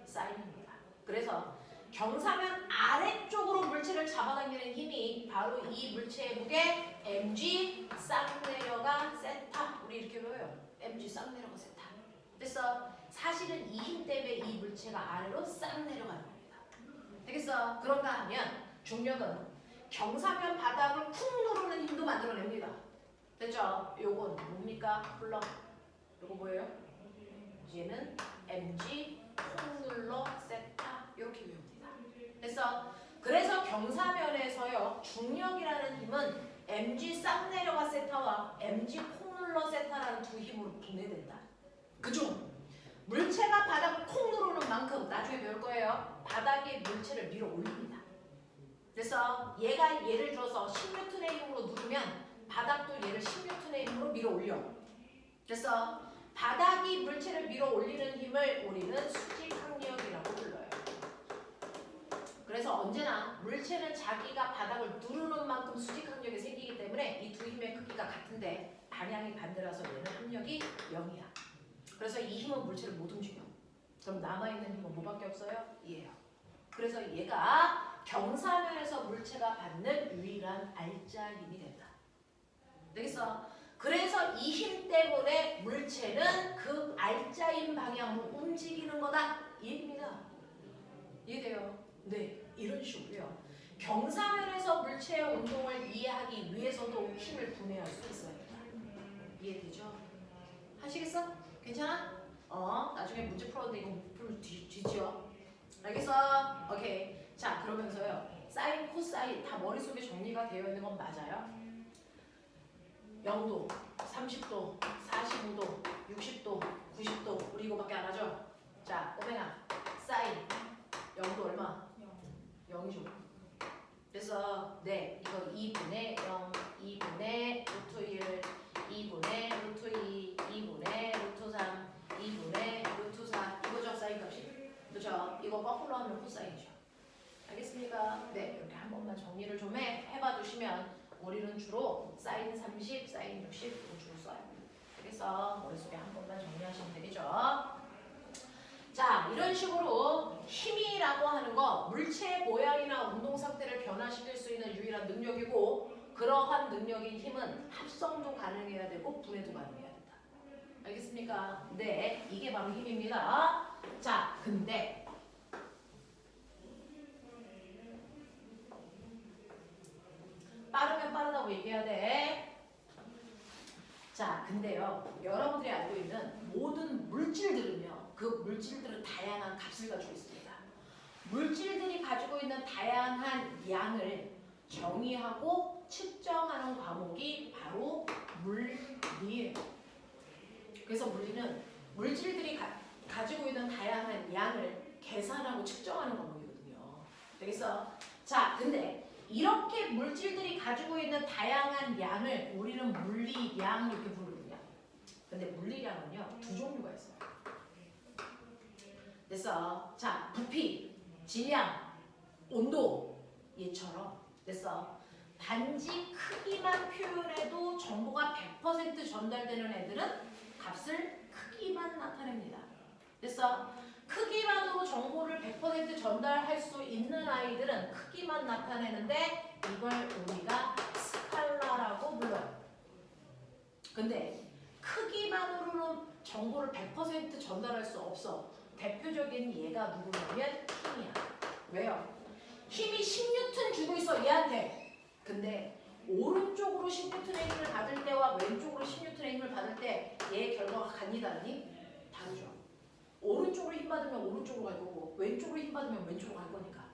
S1: 사인입니다. 그래서 경사면 아래쪽으로 물체를 잡아당기는 힘이 바로 이 물체의 무게 mg 싹 내려가 세타. 우리 이렇게 배워요. mg 싹 내려가 세타. 됐어? 사실은 이 힘 때문에 이 물체가 아래로 싹 내려가는 겁니다. 되겠어? 그런가 하면 중력은 경사면 바닥을 쿵 누르는 힘도 만들어냅니다. 됐죠? 요건 뭡니까? 쿨럼. 요거 뭐예요? 얘는 mg 쿵 눌러 세타. 이렇게 외웁니다. 됐어? 그래서 경사면에서요 중력이라는 힘은 mg 싹 내려가 세타와 mg 콩 눌러 세타라는 두 힘으로 분해된다. 그중 물체가 바닥을 콩 누르는 만큼 나중에 배울 거예요. 바닥에 물체를 밀어 올립니다. 그래서 얘가 예를 들어서 10N의 힘으로 누르면 바닥도 얘를 10N의 힘으로 밀어 올려. 그래서 바닥이 물체를 밀어 올리는 힘을 우리는 수직항력이라고 불러요. 그래서 언제나 물체는 자기가 바닥을 누르는 만큼 수직항력이 생기기 때문에 이 두 힘의 크기가 같은데 방향이 반대라서 얘는 합력이 0이야. 그래서 이 힘은 물체를 못 움직여. 그럼 남아있는 힘은 뭐밖에 없어요? 얘예요. 그래서 얘가 경사면에서 물체가 받는 유일한 알짜 힘이 된다. 되겠어? 그래서 이 힘 때문에 물체는 그 알짜인 방향으로 움직이는 거다. 이해입니다. 이해돼요? 네, 이런 식으로요. 경사면에서 물체의 운동을 이해하기 위해서도 힘을 분해할 수 있어야 된다. 이해되죠? 하시겠어? 괜찮아? 나중에 문제 풀었는데 이거 풀 뒤지어. 알겠어? 오케이. 자, 그러면서요. 사인, 코사인 다 머릿속에 정리가 되어 있는 건 맞아요? 0도, 30도, 45도, 60도, 90도 우리 이거밖에 안 하죠? 자, 오메가 사인 0도 얼마? 0이죠. 그래서 네, 이거 2분의 0, 2분의 루트 1, 2분의 루트 2, 2분의 루트 3, 2분의 루트 4 이거죠? 사인 값이. 그렇죠? 이거 거꾸로 하면 코사인이죠. 알겠습니까? 네, 이렇게 한 번만 정리를 좀 해봐 주시면 우리는 주로 사인 30, 사인 60 이거 주로 써요. 그래서 머릿속에 한 번만 정리하시면 되겠죠. 자, 이런 식으로 힘이라고 하는 거 물체의 모양이나 운동 상태를 변화시킬 수 있는 유일한 능력이고 그러한 능력인 힘은 합성도 가능해야 되고 분해도 가능해야 된다. 알겠습니까? 네, 이게 바로 힘입니다. 자, 근데 빠르면 빠르다고 얘기해야 돼. 자, 근데요, 여러분들이 알고 있는 모든 물질들은요, 그 물질들은 다양한 값을 가지고 있습니다. 물질들이 가지고 있는 다양한 양을 정의하고 측정하는 과목이 바로 물리예요. 그래서 물리는 물질들이 가지고 있는 다양한 양을 계산하고 측정하는 과목이거든요. 되겠어? 자, 근데 이렇게 물질들이 가지고 있는 다양한 양을 우리는 물리량 이렇게 부르거든요. 근데 물리량은요 두 종류가 있어요. 그래서 자 부피, 질량, 온도 얘처럼 그래서 단지 크기만 표현해도 정보가 100% 전달되는 애들은 값을 크기만 나타냅니다. 그래서 크기만으로 정보를 100% 전달할 수 있는 아이들은 크기만 나타내는데 이걸 우리가 스칼라라고 불러요. 근데 크기만으로는 정보를 100% 전달할 수 없어. 대표적인 얘가 누구냐면 힘이야. 왜요? 힘이 10N 주고 있어 얘한테. 근데 오른쪽으로 10N의 힘을 받을 때와 왼쪽으로 10N의 힘을 받을 때 얘의 결과가 같니 다르니? 다르죠. 오른쪽으로 힘 받으면 오른쪽으로 갈 거고 왼쪽으로 힘 받으면 왼쪽으로 갈 거니까.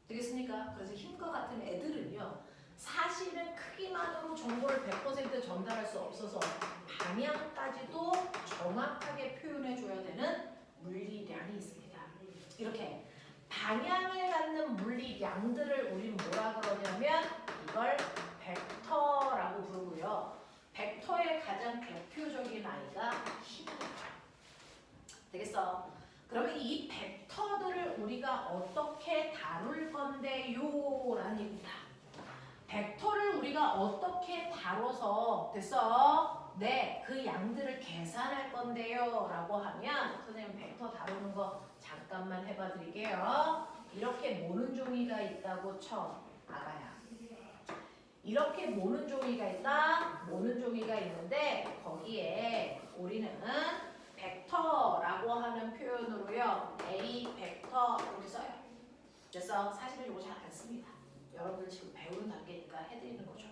S1: 되겠습니까? 그래서 힘과 같은 애들은요. 사실은 크기만으로 정보를 100% 전달할 수 없어서 방향까지도 정확하게 표현해 줘야 되는 물리량이 있습니다. 이렇게 방향을 갖는 물리량들을 우리는 뭐라 그러냐면 이걸 벡터라고 부르고요. 벡터의 가장 대표적인 아이가 힘입니다. 되겠어? 그러면 이 벡터들을 우리가 어떻게 다룰 건데요? 라는 얘기입니다. 벡터를 우리가 어떻게 다뤄서 됐어? 네, 그 양들을 계산할 건데요. 라고 하면 선생님 벡터 다루는 거 잠깐만 해봐 드릴게요. 이렇게 모는 종이가 있다고 쳐. 아가야. 이렇게 모는 종이가 있다. 모는 종이가 있는데 거기에 우리는 벡터라고 하는 표현으로요. A 벡터 이렇게 써요. 그래서 사실은 이거 잘 안 씁니다. 여러분들 지금 배우는 단계니까 해드리는 거죠.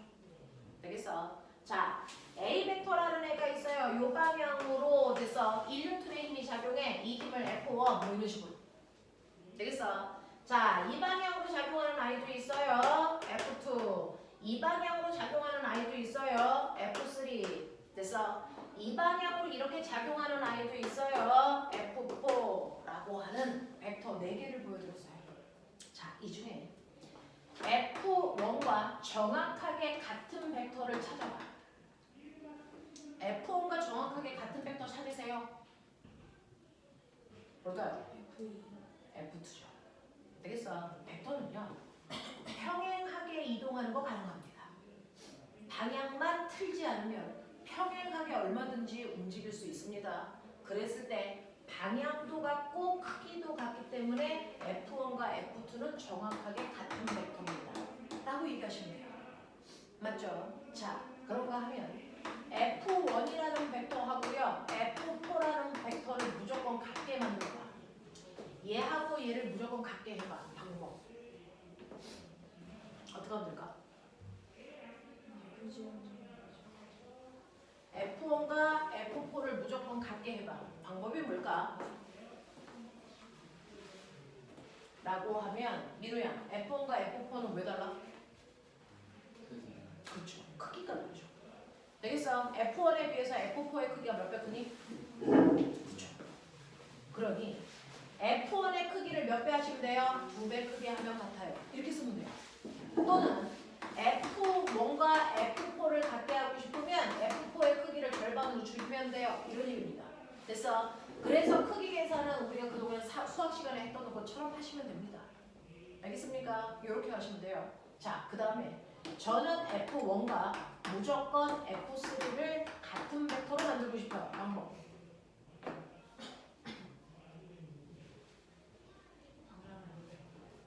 S1: 되겠어? 자, A 벡터라는 애가 있어요. 요 방향으로 돼서 1N의 힘이 작용해. 이 힘을 F1 뭐 이런 식으로. 되겠어? 자, 이 방향으로 작용하는 아이도 있어요. F2. 이 방향으로 작용하는 아이도 있어요. F3. 됐어? 이 방향으로 이렇게 작용하는 아이도 있어요. F4라고 하는 벡터 4개를 보여드렸어요. 자, 이 중에 F1과 정확하게 같은 벡터를 찾아봐. F1과 정확하게 같은 벡터 찾으세요. 뭘까요? F2죠. 되겠어? 벡터는요. 평행하게 이동하는 거 가능합니다. 방향만 틀지 않으면 평행하게 얼마든지 움직일 수 있습니다. 그랬을 때 방향도 같고 크기도 같기 때문에 F1과 F2는 정확하게 같은 벡터입니다. 라고 얘기하시면 돼요. 맞죠? 자, 그런가 하면 F1이라는 벡터하고요. F4라는 벡터를 무조건 같게 만들어봐. 얘하고 얘를 무조건 같게 해봐. 방법. 어떻게 하면 될까? F1과 F4를 무조건 같게 해봐. 방법이 뭘까? 라고 하면 민우야, F1과 F4는 왜 달라? 그렇죠. 크기가 다르죠. 되겠어? F1에 비해서 F4의 크기가 몇 배 크니? 그렇죠. 그러니 F1의 크기를 몇 배 하시면 돼요? 2배 크게 하면 같아요. 이렇게 쓰면 돼요. 또는 F1과 F4를 같게 하고 싶으면 F4의 크기를 절반으로 줄이면 돼요. 이런 얘기입니다. 됐어? 그래서 크기 계산은 우리가 그동안 수학 시간에 했던 것처럼 하시면 됩니다. 알겠습니까? 이렇게 하시면 돼요. 자, 그 다음에 저는 F1과 무조건 F3를 같은 벡터로 만들고 싶어요. 방법.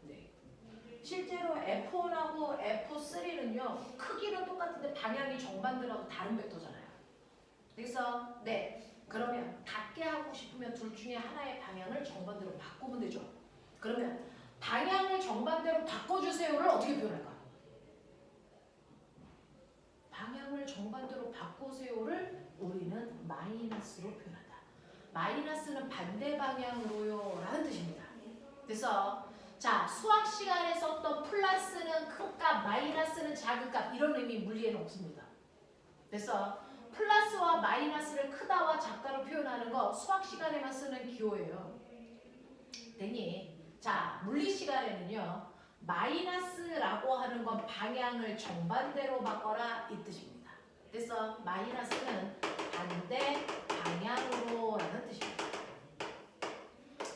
S1: 네. 실제로 F1하고 F3는요. 크기는 똑같은데 방향이 정반대라고 다른 벡터잖아요. 그래서 네. 그러면 같게 하고 싶으면 둘 중에 하나의 방향을 정반대로 바꾸면 되죠. 그러면 방향을 정반대로 바꿔주세요를 어떻게 표현할까? 방향을 정반대로 바꾸세요를 우리는 마이너스로 표현한다. 마이너스는 반대 방향으로요 라는 뜻입니다. 그래서 자, 수학 시간에 썼던 플러스는 큰 값, 마이너스는 작은 값 이런 의미 물리에는 없습니다. 그래서 플러스와 마이너스를 크다와 작다로 표현하는 거 수학 시간에만 쓰는 기호예요. 됐니? 자, 물리 시간에는요. 마이너스라고 하는 건 방향을 정반대로 바꿔라 이 뜻입니다. 그래서 마이너스는 반대 방향으로 라는 뜻입니다.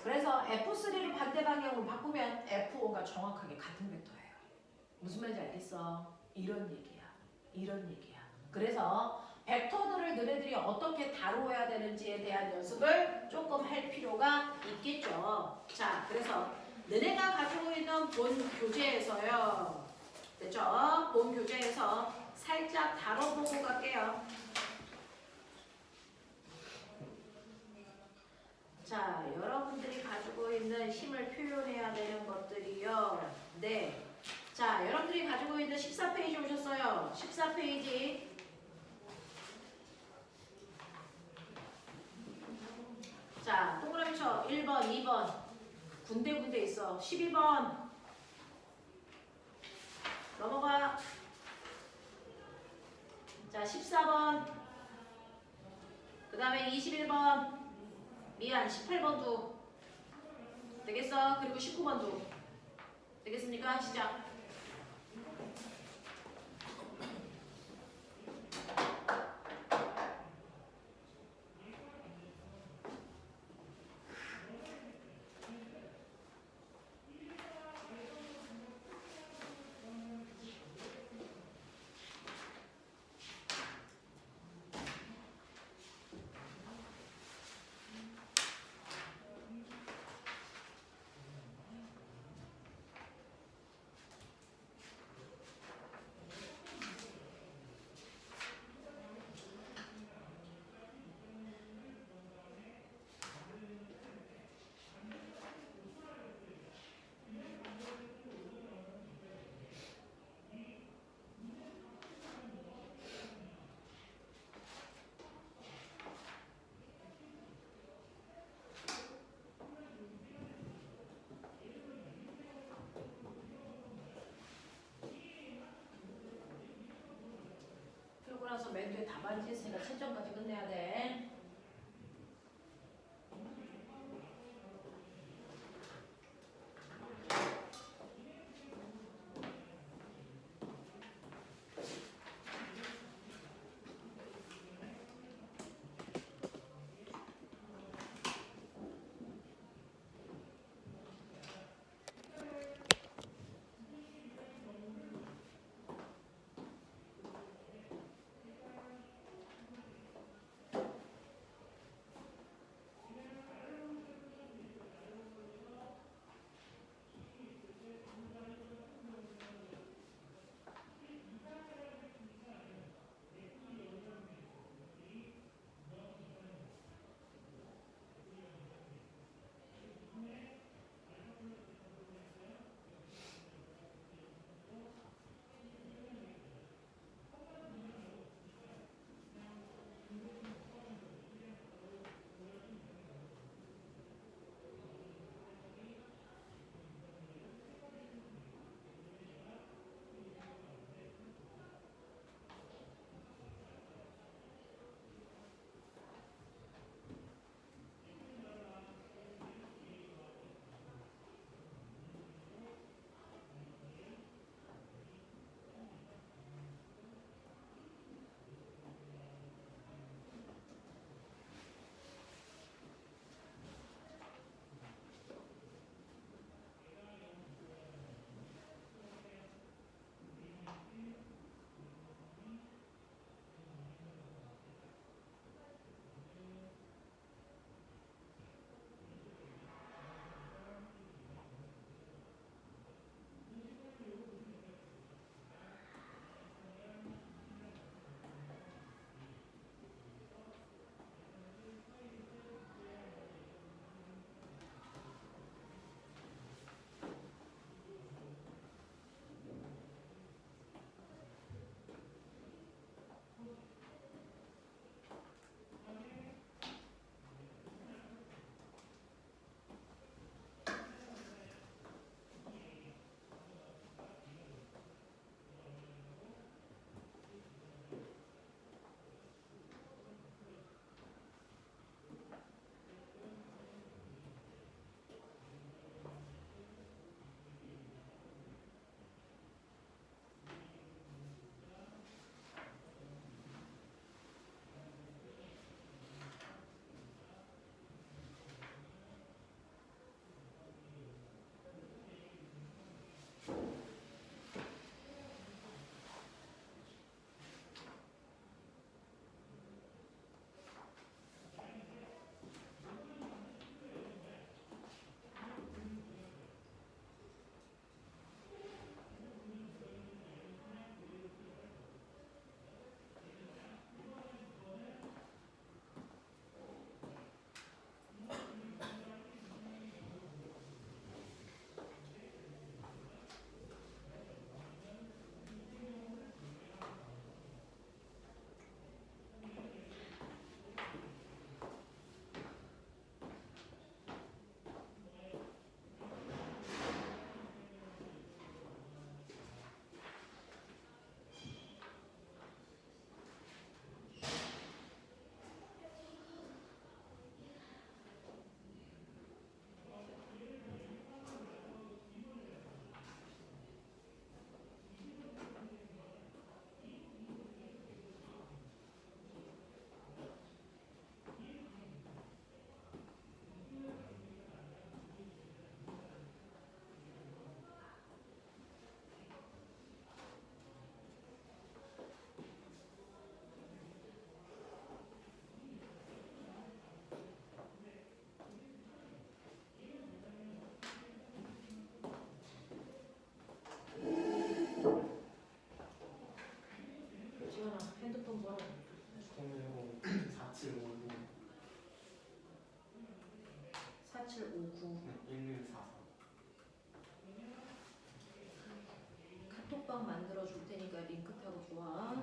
S1: 그래서 F3를 반대 방향으로 바꾸면 F5가 정확하게 같은 벡터예요. 무슨 말인지 알겠어? 이런 얘기야. 이런 얘기야. 그래서 벡터들을 너네들이 어떻게 다루어야 되는지에 대한 연습을 조금 할 필요가 있겠죠. 자, 그래서 너네가 가지고 있는 본 교재에서요. 됐죠? 본 교재에서 살짝 다뤄보고 갈게요. 자, 여러분들이 가지고 있는 힘을 표현해야 되는 것들이요. 네. 자, 여러분들이 가지고 있는 14페이지 오셨어요. 14페이지. 자, 동그라미 쳐. 1번, 2번. 군데군데 있어. 12번. 넘어가. 자, 14번. 그 다음에 21번. 미안, 18번도. 되겠어? 그리고 19번도. 되겠습니까? 시작. 풀고 나서 맨 뒤에 답안지 있으니까 채점까지 끝내야 돼.
S2: 010 4759
S1: 4759
S2: 1144.
S1: 카톡방 만들어 줄 테니까 링크 타고 좋아.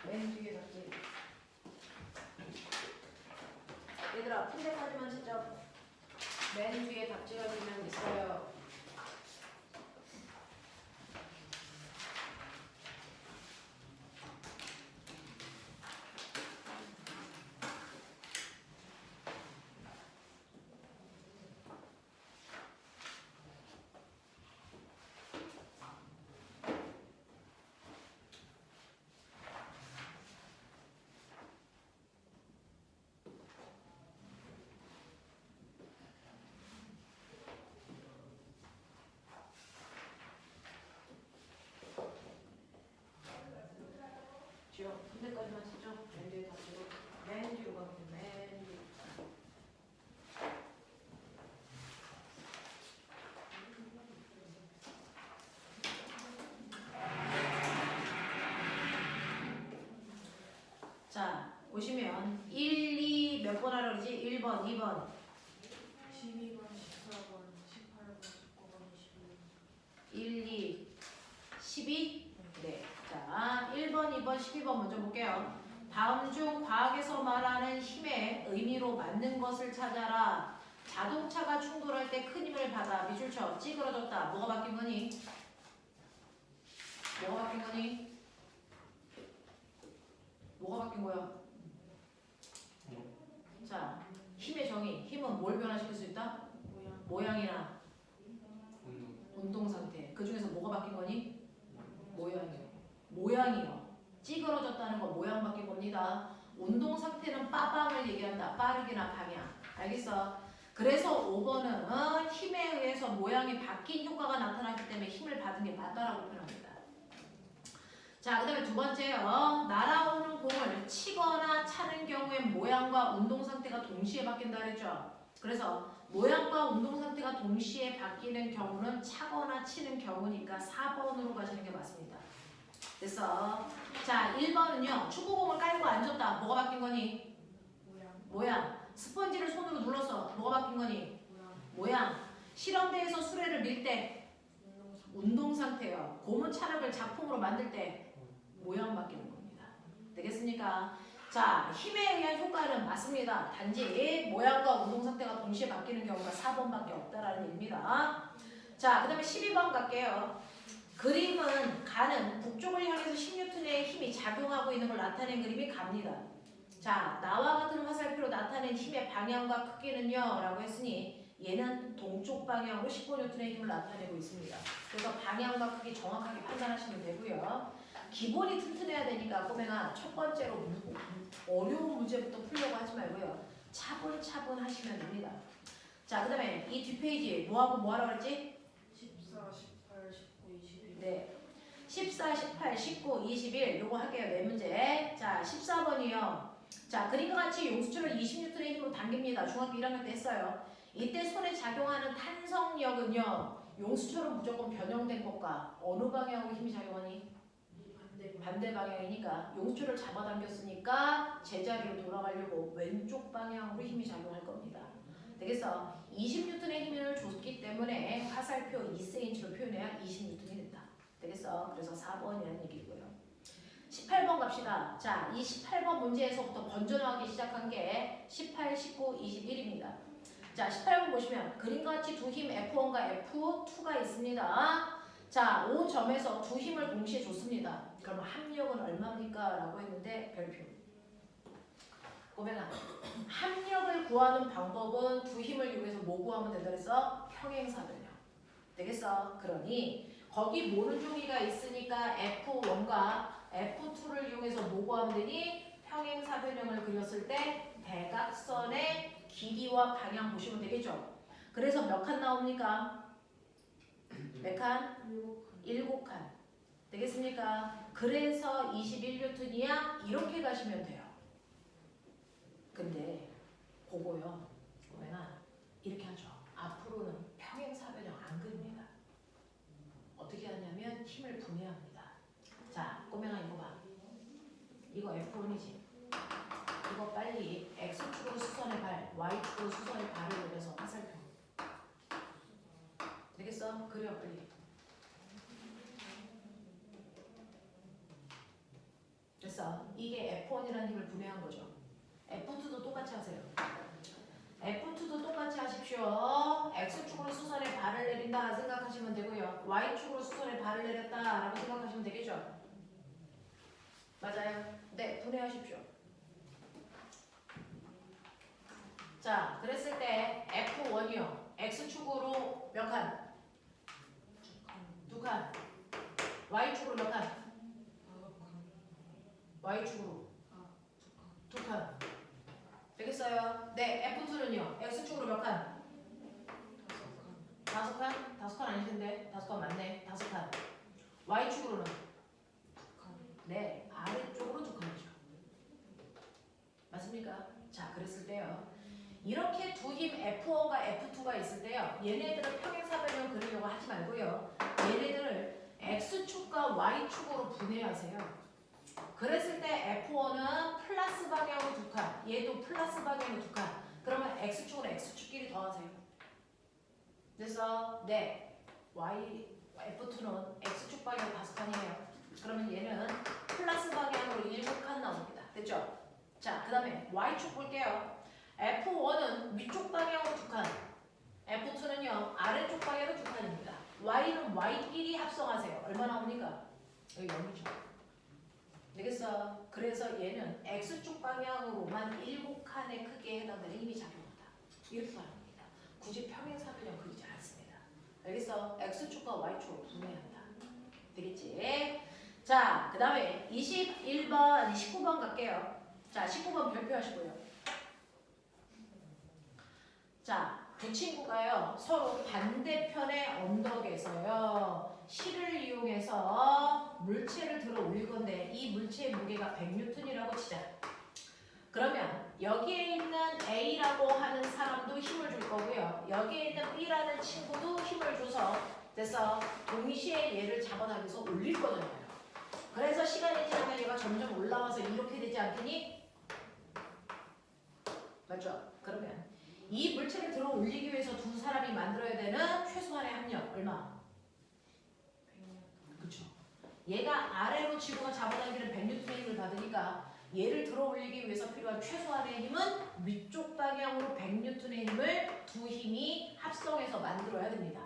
S1: 맨 뒤에 답지. 얘들아 푼대까지만 찾자. 맨 뒤에 답지가 그냥 있어요. 지워. 푼대까지만 찾자. 맨 뒤에 답지로. 맨 뒤로 가면 돼. 맨 뒤로. 자, 보시면 1, 2 몇 번 하라 그러지? 1번, 2번.
S3: 12번, 14번, 18번, 19번, 21번.
S1: 1, 2, 12? 네. 자, 1번, 2번, 12번 먼저 볼게요. 다음 중 과학에서 말하는 힘의 의미로 맞는 것을 찾아라. 자동차가 충돌할 때 큰 힘을 받아. 미줄쳐. 찌그러졌다. 뭐가 바뀐 거니? 뭐가 바뀐 거니? 뭐가 바뀐 거야? 자, 힘의 정의. 힘은 뭘 변화시킬 수 있다? 모양이나 운동 상태. 그 중에서 뭐가 바뀐 거니? 모양이요. 모양이요. 찌그러졌다는 거 모양 바뀐 겁니다. 운동 상태는 빠방을 얘기한다. 빠르기나 방향. 알겠어? 그래서 5번은 힘에 의해서 모양이 바뀐 효과가 나타났기 때문에 힘을 받은 게 맞다라고 표현합니다. 자, 그 다음에 두 번째요. 날아오는 공을 치거나 차는 경우엔 모양과 운동 상태가 동시에 바뀐다 그랬죠. 그래서 모양과 운동 상태가 동시에 바뀌는 경우는 차거나 치는 경우니까 4번으로 가시는 게 맞습니다. 됐어. 자, 1번은요. 축구공을 깔고 앉았다. 뭐가 바뀐 거니? 모양. 스펀지를 손으로 눌렀어. 뭐가 바뀐 거니? 모양. 실험대에서 수레를 밀 때 운동 상태예요. 고무 차력을 작품으로 만들 때 모양 바뀌는 겁니다. 되겠습니까? 자, 힘에 의한 효과는 맞습니다. 단지 모양과 운동 상태가 동시에 바뀌는 경우가 4번밖에 없다라는 얘기입니다. 자, 그 다음에 12번 갈게요. 그림은 가는 북쪽을 향해서 10N의 힘이 작용하고 있는 걸 나타낸 그림이 갑니다. 자, 나와 같은 화살표로 나타낸 힘의 방향과 크기는요 라고 했으니 얘는 동쪽 방향으로 15N의 힘을 나타내고 있습니다. 그래서 방향과 크기 정확하게 판단하시면 되고요. 기본이 튼튼해야 되니까 꼬맹아 첫 번째로 어려운 문제부터 풀려고 하지 말고요. 차분차분 하시면 됩니다. 자, 그 다음에 이 뒷페이지 뭐하고 뭐하라고 그랬지?
S3: 14, 18, 19, 21.
S1: 네. 14, 18, 19, 21 요거 할게요. 네 문제. 자, 14번이요. 자, 그림과 같이 용수철을 20N의 힘으로 당깁니다. 중학교 1학년 때 했어요. 이때 손에 작용하는 탄성력은요. 용수철은 무조건 변형된 것과 어느 방향으로 힘이 작용하니? 반대 방향이니까 용수철을 잡아당겼으니까 제자리로 돌아가려고 왼쪽 방향으로 힘이 작용할 겁니다. 되겠어? 20N의 힘을 줬기 때문에 화살표 2cm로 표현해야 20N이 된다. 되겠어? 그래서 4번이라는 얘기고요. 18번 갑시다. 자, 이 18번 문제에서부터 번져나가기 시작한 게 18, 19, 21입니다. 자, 18번 보시면 그림과 같이 두 힘 F1과 F2가 있습니다. 자, O 점에서 두 힘을 동시에 줬습니다. 그럼 합력은 얼마입니까? 라고 했는데 별표. 꼬맹아, 합력을 구하는 방법은 두 힘을 이용해서 뭐 구하면 된다 그랬어? 평행사변형. 되겠어? 그러니 거기 모는 종이가 있으니까 F1과 F2를 이용해서 뭐 구하면 되니? 평행사변형을 그렸을 때 대각선의 길이와 방향 보시면 되겠죠? 그래서 몇 칸 나옵니까? 몇 칸? 7칸. 되겠습니까? 그래서 21N이야? 이렇게 가시면 돼요. 근데 그거요. 꼬맹아 이렇게 하죠. 앞으로는 평행사변형 안 그립니다. 어떻게 하냐면 힘을 분해합니다. 자, 꼬맹아 이거 봐. 이거 F1이지. 이거 빨리 X축으로 수선의 발, Y축으로 수선의 발을 내려서 화살표. 되겠어? 그려 빨리. 됐어. 이게 F1이라는 힘을 분해한 거죠. F2도 똑같이 하세요. F2도 똑같이 하십시오. X축으로 수선의 발을 내린다 생각하시면 되고요. Y축으로 수선의 발을 내렸다라고 생각하시면 되겠죠. 맞아요. 네, 분해하십시오. 자, 그랬을 때 F1이요. X축으로 몇 칸? 2칸. Y축으로 몇 칸? Y축으로 2칸. 되겠어요? 네, F2는요. X축으로 몇 칸? 5칸? 5칸 아닐 텐데. 5칸 맞네. 5칸. Y축으로는? 네, 아래쪽으로 2칸이죠. 맞습니까? 자, 그랬을 때요. 이렇게 두 힘 F1과 F2가 있을 때요. 얘네들을 평행사변형을 그리려고 하지 말고요. 얘네들을 X축과 Y축으로 분해하세요. 그랬을 때 F1은 플러스 방향으로 2칸, 얘도 플러스 방향으로 2칸. 그러면 X축으로 X축끼리 더하세요. 그래서 네, F2는 X축 방향으로 5칸이에요. 그러면 얘는 플러스 방향으로 7칸 나옵니다. 됐죠? 자, 그 다음에 Y축 볼게요. F1은 위쪽 방향으로 2칸, F2는요 아래쪽 방향으로 2칸입니다. Y는 Y끼리 합성하세요. 얼마 나옵니까? 여기 0이죠. 되겠어? 그래서 얘는 X쪽 방향으로만 7칸의 크기에 해당되는 힘이 작용한다. 이렇게 말합니다. 굳이 평행사변형 그리지 않습니다. 알겠어? X축과 Y축으로 분해한다. 되겠지? 자, 그 다음에 21번, 19번 갈게요. 자, 19번 별표하시고요. 자, 두 친구가요 서로 반대편의 언덕에서요 실을 이용해서 물체를 들어 올릴 건데 이 물체의 무게가 100N이라고 치자. 그러면 여기에 있는 A라고 하는 사람도 힘을 줄 거고요. 여기에 있는 B라는 친구도 힘을 줘서 됐어. 동시에 얘를 잡아당겨서 올릴 거잖아요. 그래서 시간이 지나면 얘가 점점 올라와서 이렇게 되지 않겠니? 맞죠? 그러면 이 물체를 들어 올리기 위해서 두 사람이 만들어야 되는 최소한의 합력 얼마? 100N. 그렇죠. 얘가 아래로 지구가 잡아당기는 100N의 힘을 받으니까 얘를 들어 올리기 위해서 필요한 최소한의 힘은 위쪽 방향으로 100N의 힘을 두 힘이 합성해서 만들어야 됩니다.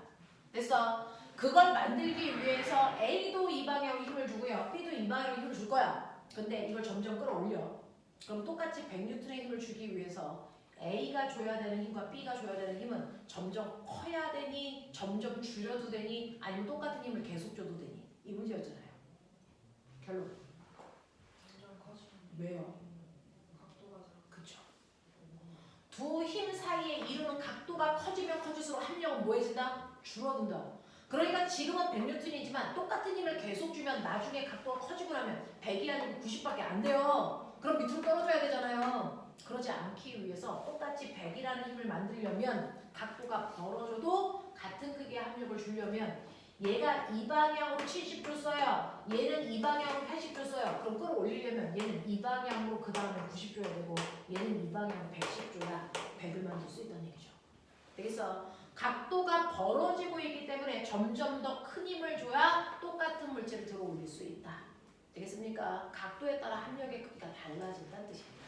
S1: 됐어? 그걸 만들기 위해서 A도 이 방향으로 힘을 주고요. B도 이 방향으로 힘을 줄 거야. 근데 이걸 점점 끌어올려. 그럼 똑같이 100N의 힘을 주기 위해서 A가 줘야 되는 힘과 B가 줘야 되는 힘은 점점 커야 되니 점점 줄여도 되니 아니면 똑같은 힘을 계속 줘도 되니 이 문제였잖아요. 결론.
S3: 점점 커지는
S1: 왜요?
S3: 각도가 작아.
S1: 그쵸. 두 힘 사이에 이루는 각도가 커지면 커질수록 합력은 뭐해진다? 줄어든다. 그러니까 지금은 100N이지만 똑같은 힘을 계속 주면 나중에 각도가 커지고 나면 100이 아니고 90밖에 안 돼요. 그럼 밑으로 떨어져야 되잖아요. 그러지 않기 위해서 똑같이 100이라는 힘을 만들려면 각도가 벌어져도 같은 크기의 합력을 주려면 얘가 이 방향으로 70조 써요. 얘는 이 방향으로 80조 써요. 그럼 끌어올리려면 얘는 이 방향으로 그 다음에 90조야 되고 얘는 이 방향으로 110조야. 100을 만들 수 있다는 얘기죠. 되겠어? 각도가 벌어지고 있기 때문에 점점 더 큰 힘을 줘야 똑같은 물체를 들어 올릴 수 있다. 되겠습니까? 각도에 따라 합력의 크기가 달라진다는 뜻입니다.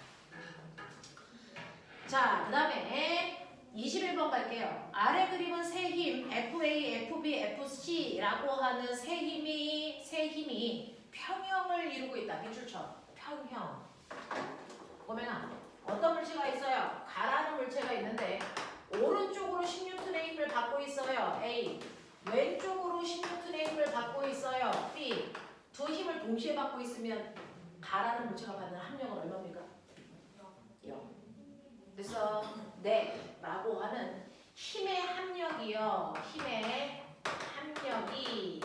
S1: 자, 그 다음에 21번 갈게요. 아래 그림은 세 힘 FA, FB, FC라고 하는 세 힘이 평형을 이루고 있다. 빗줄쳐. 평형. 보면 어떤 물체가 있어요? 가라는 물체가 있는데 오른쪽으로 10N의 힘을 받고 있어요. A. 왼쪽으로 10N의 힘을 받고 있어요. B. 두 힘을 동시에 받고 있으면 가라는 물체가 받는 합력은 얼마입니까? 0. 그래서 네 라고 하는 힘의 합력이요. 힘의 합력이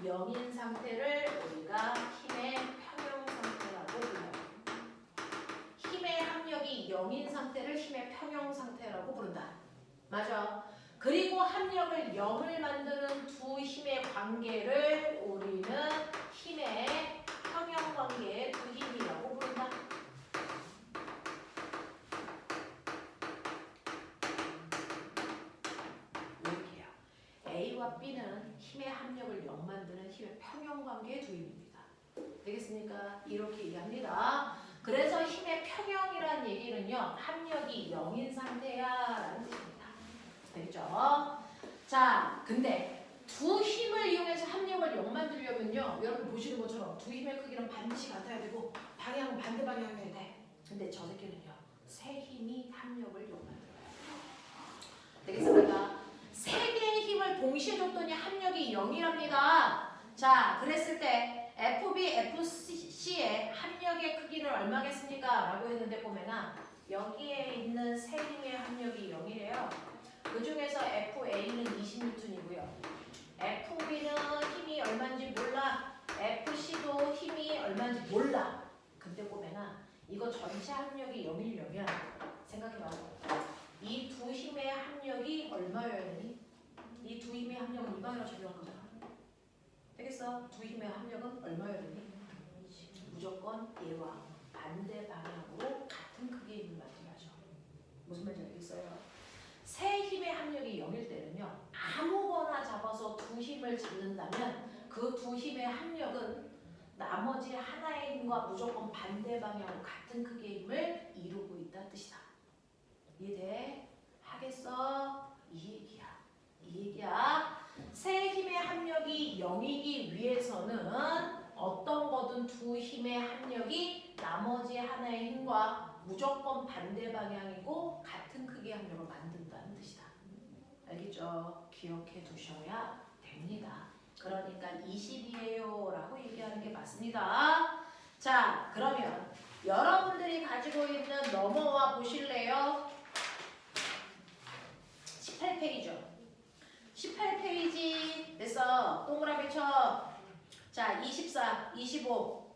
S1: 0인 상태를 우리가 힘의 평형 상태라고 불러요. 힘의 합력이 0인 상태를 힘의 평형 상태라고 부른다. 맞아. 그리고 합력을 0을 만드는 두 힘의 관계를 우리는 힘의 평형 관계의 두 힘이라고 부른다. 이렇게요. A와 B는 힘의 합력을 0 만드는 힘의 평형 관계의 두 힘입니다. 되겠습니까? 이렇게 얘기합니다. 그래서 힘의 평형이라는 얘기는요. 합력이 0인 상태야 라는 뜻입니다. 되겠죠? 자, 근데 두 힘을 이용해서 합력을 0 만들려면요. 여러분 보시는 것처럼 두 힘의 크기는 반드시 같아야 되고 방향은 반대 방향이어야 돼. 근데 저 새끼는요. 세 힘이 합력을 0 만들어요. 되겠습니까? 세 개의 힘을 동시에 줬더니 합력이 0이랍니다. 자, 그랬을 때 FB, FC의 합력의 크기는 얼마겠습니까? 라고 했는데 보면은 여기에 있는 세 힘의 합력이 0이래요. 그 중에서 FA는 20N이고요. FB는 힘이 얼마인지 몰라. FC도 힘이 얼마인지 몰라. 근데 보면은 이거 전체 합력이 0이려면 생각해봐. 이 두 힘의 합력이 얼마여야 되니? 이 두 힘의 합력은 이 방향으로 적용한 거잖아. 되겠어? 두 힘의 합력은 얼마여야 되니? 무조건 얘와 반대 방향으로 같은 크기의 힘을 만들어야죠. 무슨 말인지 알겠어요? 세 힘의 합력이 0일 때는요. 아무거나 잡아서 두 힘을 잡는다면 그 두 힘의 합력은 나머지 하나의 힘과 무조건 반대 방향으로 같은 크기의 힘을 이루고 있다는 뜻이다. 이해돼? 하겠어? 이 얘기야. 이 얘기야. 세 힘의 합력이 0이기 위해서는 어떤 거든 두 힘의 합력이 나머지 하나의 힘과 무조건 반대 방향이고 같은 크기의 합력을 만든다는 뜻이다. 알겠죠? 기억해 두셔야 됩니다. 그러니까 20이에요 라고 얘기하는 게 맞습니다. 자, 그러면 여러분들이 가지고 있는 넘어와 보실래요? 18페이지죠. 18페이지 됐어. 동그라미 쳐. 자, 24, 25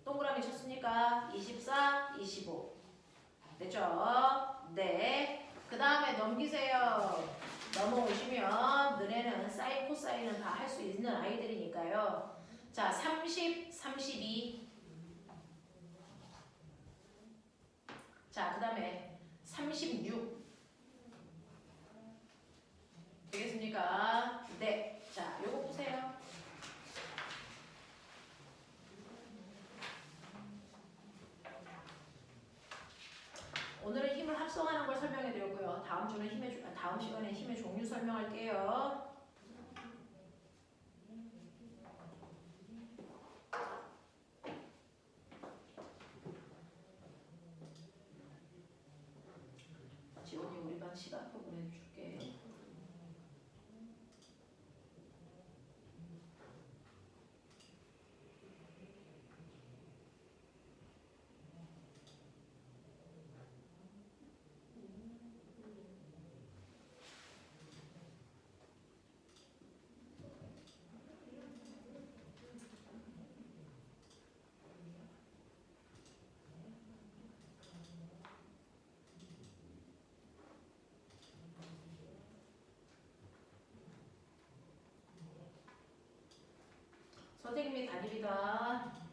S1: 동그라미 쳤으니까 24, 25 됐죠? 네. 그 다음에 넘기세요. 넘어오시면 너네는 사인, 코사인은 다 할 수 있는 아이들이니까요. 자, 30, 32 자, 그 다음에 36 되겠습니까? 네. 자, 요거 보세요. 오늘은 힘을 합성하는 걸 설명해 드렸고요. 다음 시간에 힘의 종류 설명할게요. 선생님이 담임이다.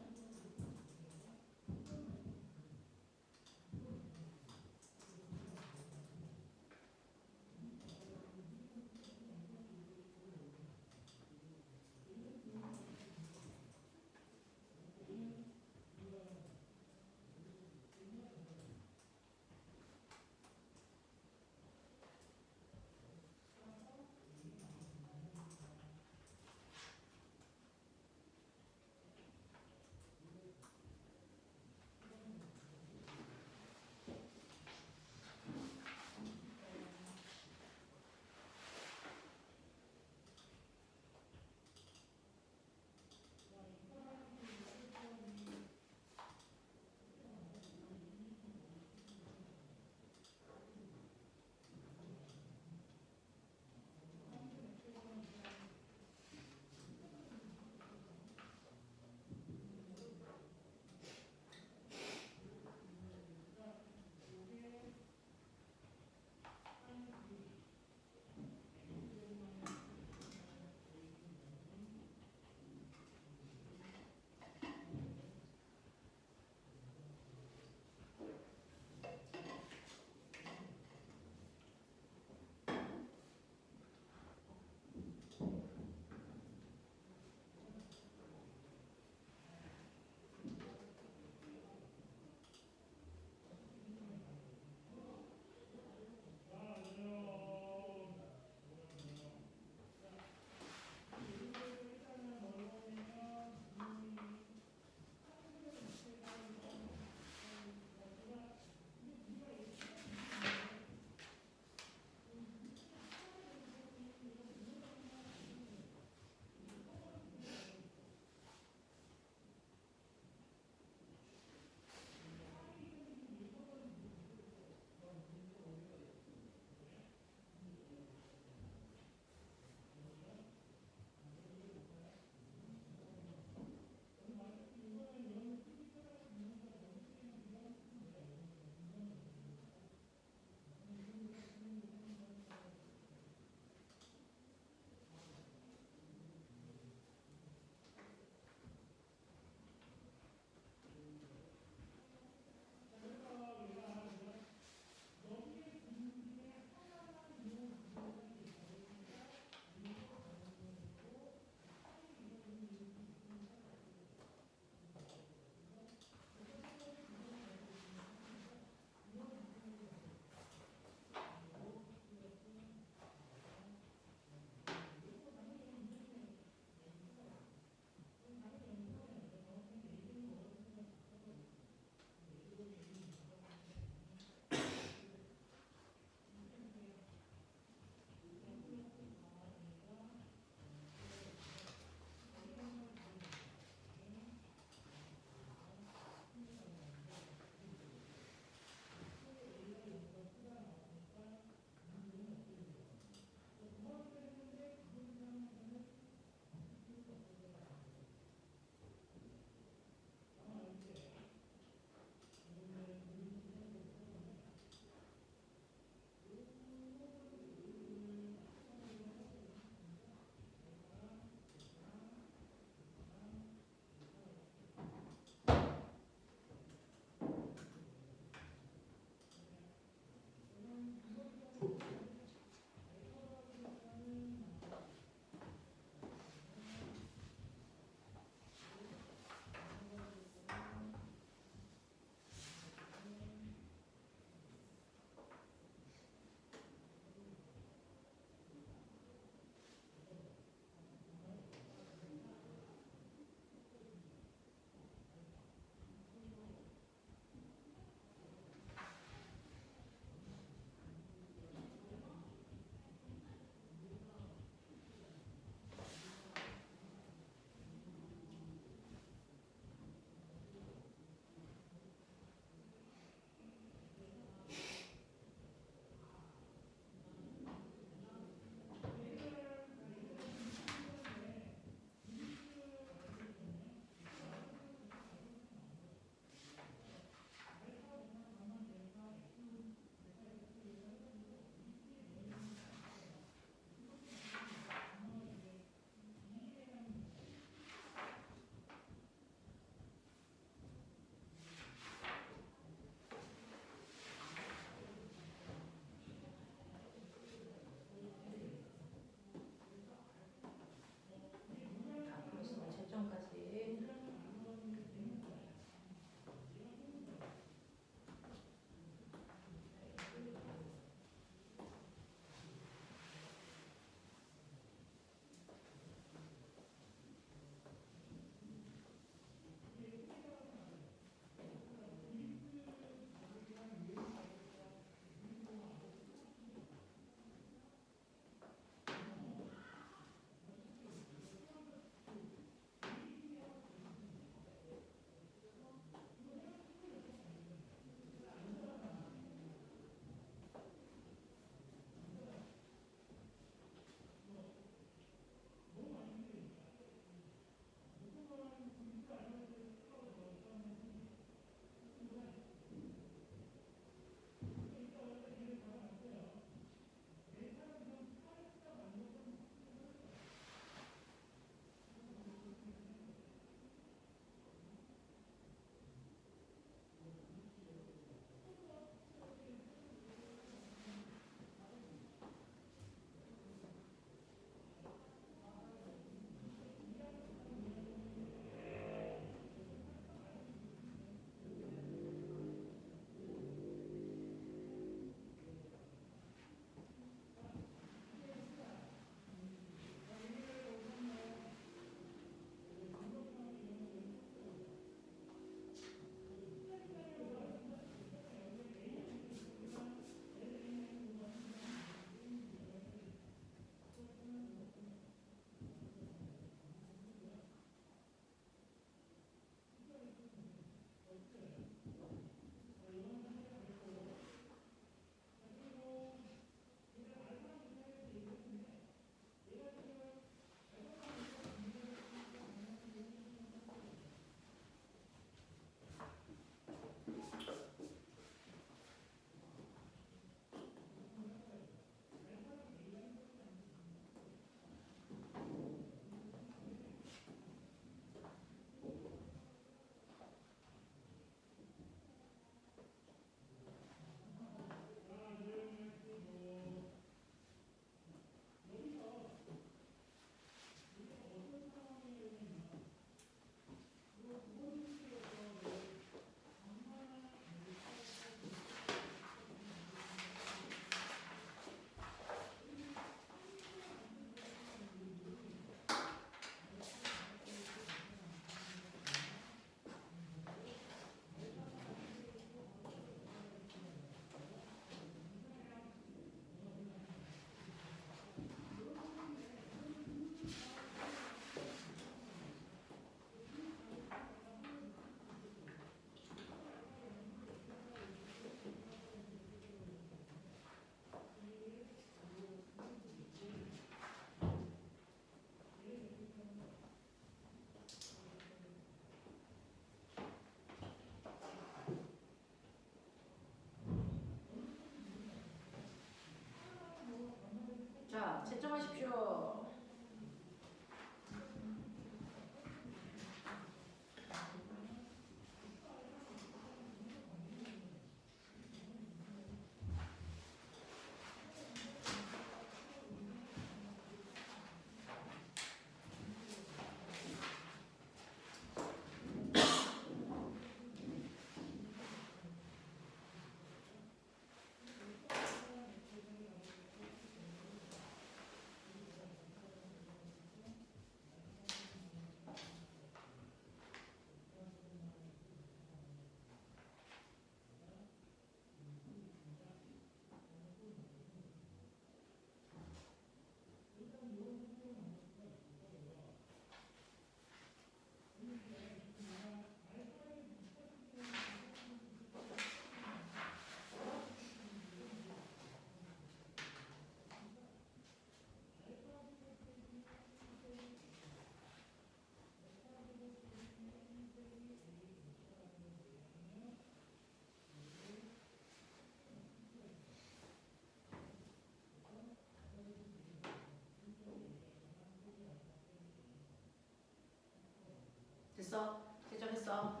S1: 됐어? 채점했어?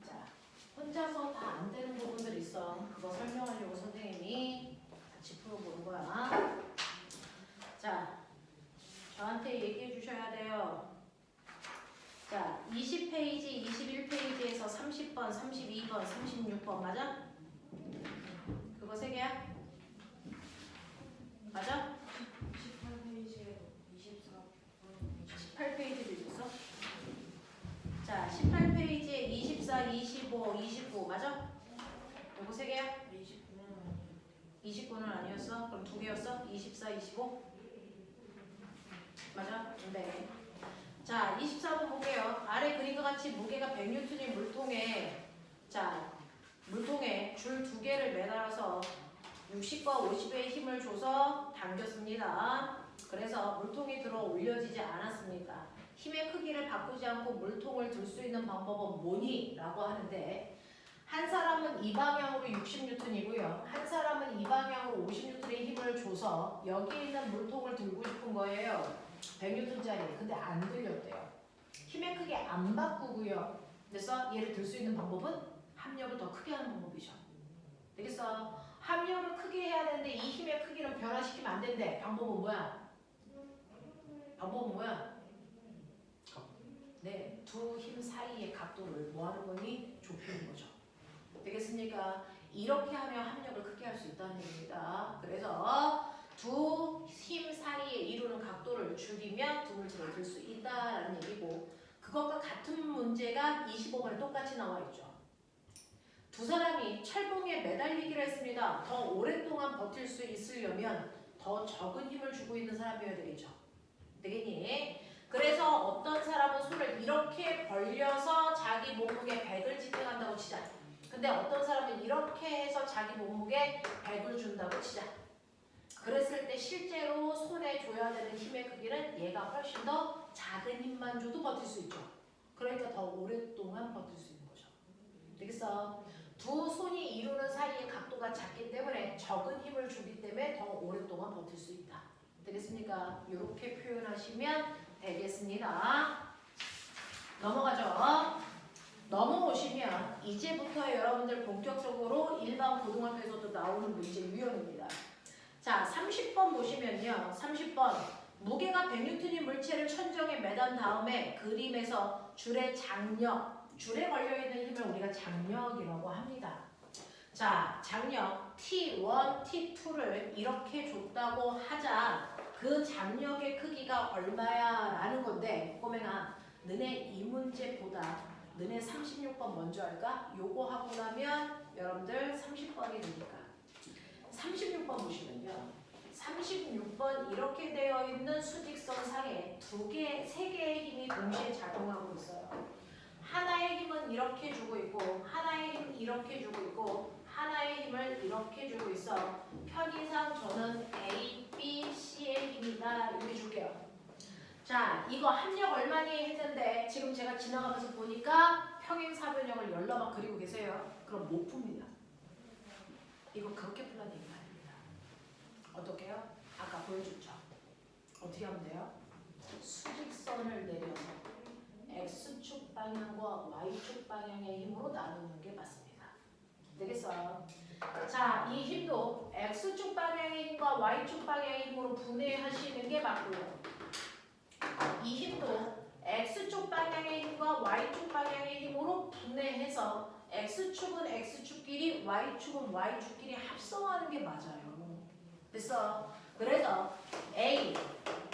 S1: 자, 혼자서 다 안 되는 부분들 있어. 그거 설명하려고 선생님이 같이 풀어보는 거야. 자, 저한테 얘기해 주셔야 돼요. 자, 20페이지, 21페이지에서 30번, 32번, 36번 맞아? 그거 3개야? 맞아?
S3: 18페이지에 24번
S1: 18페이지도 있었어? 자, 18페이지에 24, 25, 29 맞아? 요거 3개야?
S3: 29는
S1: 29는 아니었어? 그럼 2개였어? 24, 25? 맞아? 네. 자, 24번 볼게요. 아래 그림과 같이 무게가 100N인 물통에 자, 물통에 줄 2개를 매달아서 60과 50의 힘을 줘서 당겼습니다. 그래서 물통이 들어 올려지지 않았습니다. 힘의 크기를 바꾸지 않고 물통을 들 수 있는 방법은 뭐니? 라고 하는데 한 사람은 이 방향으로 60N이고요. 한 사람은 이 방향으로 50N의 힘을 줘서 여기 있는 물통을 들고 싶은 거예요. 100N짜리. 근데 안 들렸대요. 힘의 크기 안 바꾸고요. 그래서 얘를 들 수 있는 방법은 합력을 더 크게 하는 방법이죠. 되겠어? 합력을 크게 해야 되는데 이 힘의 크기를 변화시키면 안 된대. 방법은 뭐야? 방법은 뭐야? 네, 두 힘 사이의 각도를 뭐 하는 거니? 좁히는 거죠. 되겠습니까? 이렇게 하면 합력을 크게 할 수 있다는 얘기입니다. 그래서 두 힘 사이에 이루는 각도를 줄이면 두 물체를 들 수 있다라는 얘기고 그것과 같은 문제가 25번에 똑같이 나와 있죠. 두 사람이 철봉에 매달리기를 했습니다. 더 오랫동안 버틸 수 있으려면 더 적은 힘을 주고 있는 사람이어야 되겠죠. 되겠니? 그래서 어떤 사람은 손을 이렇게 벌려서 자기 몸무게 100을 지탱한다고 치자. 근데 어떤 사람은 이렇게 해서 자기 몸무게 100을 준다고 치자. 그랬을 때 실제로 손에 줘야 되는 힘의 크기는 얘가 훨씬 더 작은 힘만 줘도 버틸 수 있죠. 그러니까 더 오랫동안 버틸 수 있는 거죠. 되겠어? 두 손이 이루는 사이의 각도가 작기 때문에 적은 힘을 주기 때문에 더 오랫동안 버틸 수 있다. 되겠습니까? 이렇게 표현하시면 되겠습니다. 넘어가죠. 넘어오시면 이제부터 여러분들 본격적으로 일반 고등학교에서도 나오는 문제 유형입니다. 자, 30번 보시면요. 30번 무게가 100N인 물체를 천정에 매단 다음에 그림에서 줄의 장력, 줄에 걸려있는 힘을 우리가 장력이라고 합니다. 자, 장력 T1, T2를 이렇게 줬다고 하자. 그 장력의 크기가 얼마야? 라는 건데 꼬맹아, 너네 이 문제보다 너네 36번 먼저 할까? 요거 하고 나면 여러분들 30번이 되니까 36번 보시면요. 36번 이렇게 되어 있는 수직선 상에 세 개의 힘이 동시에 작용하고 있어요. 하나의 힘은 이렇게 주고 있고 하나의 힘은 이렇게 주고 있고 하나의 힘을 이렇게 주고 있어. 편의상 저는 A, B, C의 힘이다 이렇게 줄게요. 자, 이거 합력 얼마니 했는데 지금 제가 지나가면서 보니까 평행사변형을 열나만 그리고 계세요. 그럼 못 풉니다. 이거 그렇게 풀란 얘기가 아닙니다. 어떻게요? 아까 보여줬죠. 어떻게 하면 돼요? 수직선을 내려서 X축 방향과 Y축 방향의 힘으로 나누는 게 맞습니다. 되겠어요? 자, 이 힘도 X축 방향의 힘과 Y축 방향의 힘으로 분해하시는 게 맞고요. 이 힘도 X축 방향의 힘과 Y축 방향의 힘으로 분해해서 X축은 X축끼리 Y축은 Y축끼리 합성하는 게 맞아요. 됐어? 그래서 A,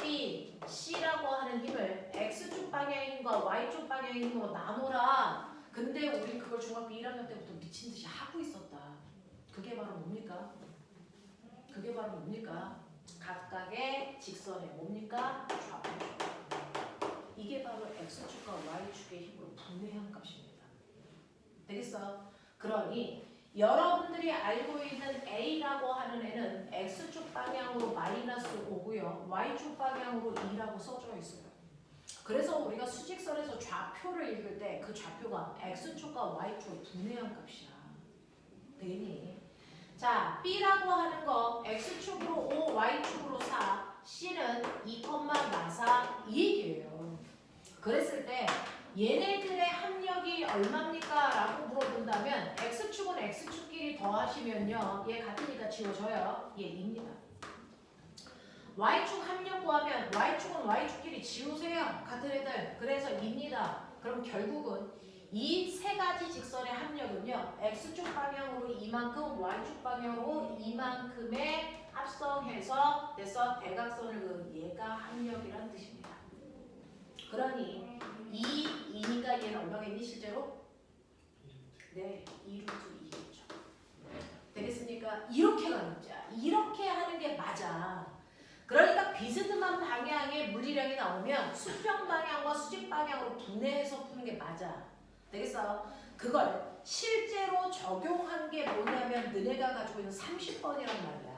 S1: B, C라고 하는 힘을 X축 방향의 힘과 Y축 방향의 힘으로 나누라. 근데 우리 그걸 중학교 1학년 때부터 미친 듯이 하고 있었다. 그게 바로 뭡니까? 그게 바로 뭡니까? 각각의 직선의 뭡니까? 좌표죠. 이게 바로 X축과 Y축의 힘으로 분해한 값입니다. 되겠어? 그러니 여러분들이 알고 있는 A라고 하는 애는 X축 방향으로 -5고요. Y축 방향으로 2라고 써져 있어요. 그래서 우리가 수직선에서 좌표를 읽을 때 그 좌표가 X축과 Y축을 분해한 값이야. 되겠니? 자, B라고 하는 거 X축으로 5, Y축으로 4, C는 2,44 이 얘기예요. 그랬을 때 얘네들의 얼마입니까? 라고 물어본다면 x축은 x축끼리 더하시면요. 얘 같으니까 지워져요. 얘 2입니다. y축 합력 구하면 y축은 y축끼리 지우세요. 같은 애들. 그래서 2입니다. 그럼 결국은 이 세 가지 직선의 합력은요. x축 방향으로 이만큼, y축 방향으로 이만큼에 합성해서 돼서 대각선을 그은 얘가 합력이란 뜻입니다. 그러니 2니까 얘는 얼마겠니 실제로? 네, 2루트 2겠죠. 되겠습니까? 이렇게 가는 거야. 이렇게 하는 게 맞아. 그러니까 비스듬한 방향의 물리량이 나오면 수평 방향과 수직 방향으로 분해해서 푸는 게 맞아. 되겠어? 그걸 실제로 적용한 게 뭐냐면 너네가 가지고 있는 30번이란 말이야.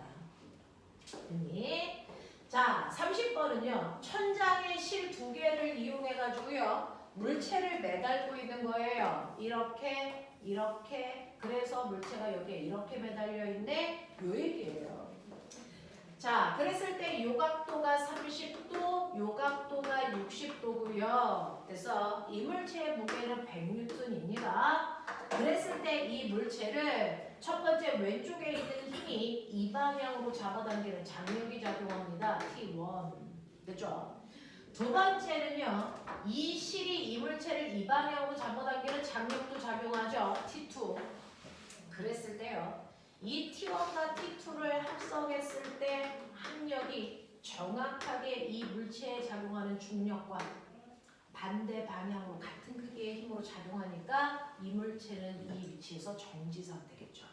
S1: 됐니? 자, 30번은요. 천장에 실 2개를 이용해 가지고요. 물체를 매달고 있는 거예요. 이렇게 이렇게. 그래서 물체가 여기에 이렇게 매달려 있네. 요 얘기예요. 자, 그랬을 때 요 각도가 30도, 요 각도가 60도고요. 그래서 이 물체의 무게는 100N입니다. 그랬을 때 이 물체를 첫 번째 왼쪽에 있는 힘이 이 방향으로 잡아당기는 장력이 작용합니다. T1. 됐죠? 두 번째는요. 이 실이 이 물체를 이 방향으로 잡아당기는 장력도 작용하죠. T2. 그랬을 때요. 이 T1과 T2를 합성했을 때 합력이 정확하게 이 물체에 작용하는 중력과 반대 방향으로 같은 크기의 힘으로 작용하니까 이 물체는 이 위치에서 정지 상태겠죠.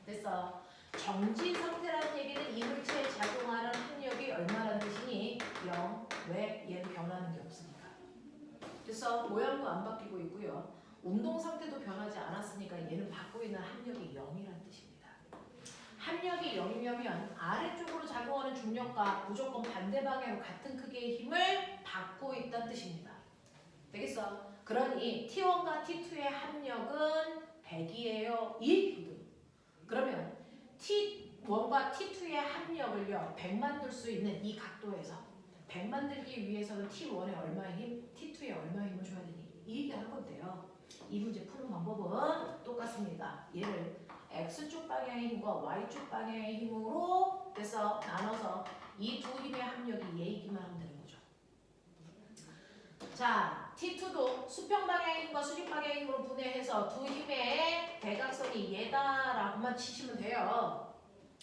S1: 그래서 정지 상태라는 얘기는 이 물체에 작용하는 합력이 얼마라는 뜻이니? 0. 왜? 얘는 변하는 게 없으니까. 그래서 모양도 안 바뀌고 있고요. 운동 상태도 변하지 않았으니까 얘는 받고 있는 합력이 0이라는 뜻입니다. 합력이 0이면 아래쪽으로 작용하는 중력과 무조건 반대 방향으로 같은 크기의 힘을 받고 있다는 뜻입니다. 되겠어? 그러니 T1과 T2의 합력은 100이에요. 1. 그러면 T1과 T2의 합력을요. 100 만들 수 있는 이 각도에서 100 만들기 위해서는 T1에 얼마의 힘, T2에 얼마의 힘을 줘야 되니? 이 얘기하는 건데요. 이 문제 푸는 방법은 똑같습니다. 얘를 X축 방향의 힘과 Y축 방향의 힘으로 그래서 나눠서 이 두 힘의 합력이 얘이기만 하면 되는 거죠. 자, T2도 수평 방향의 힘과 수직 방향의 힘으로 분해해서 두 힘의 대각선이 얘다라고만 치시면 돼요.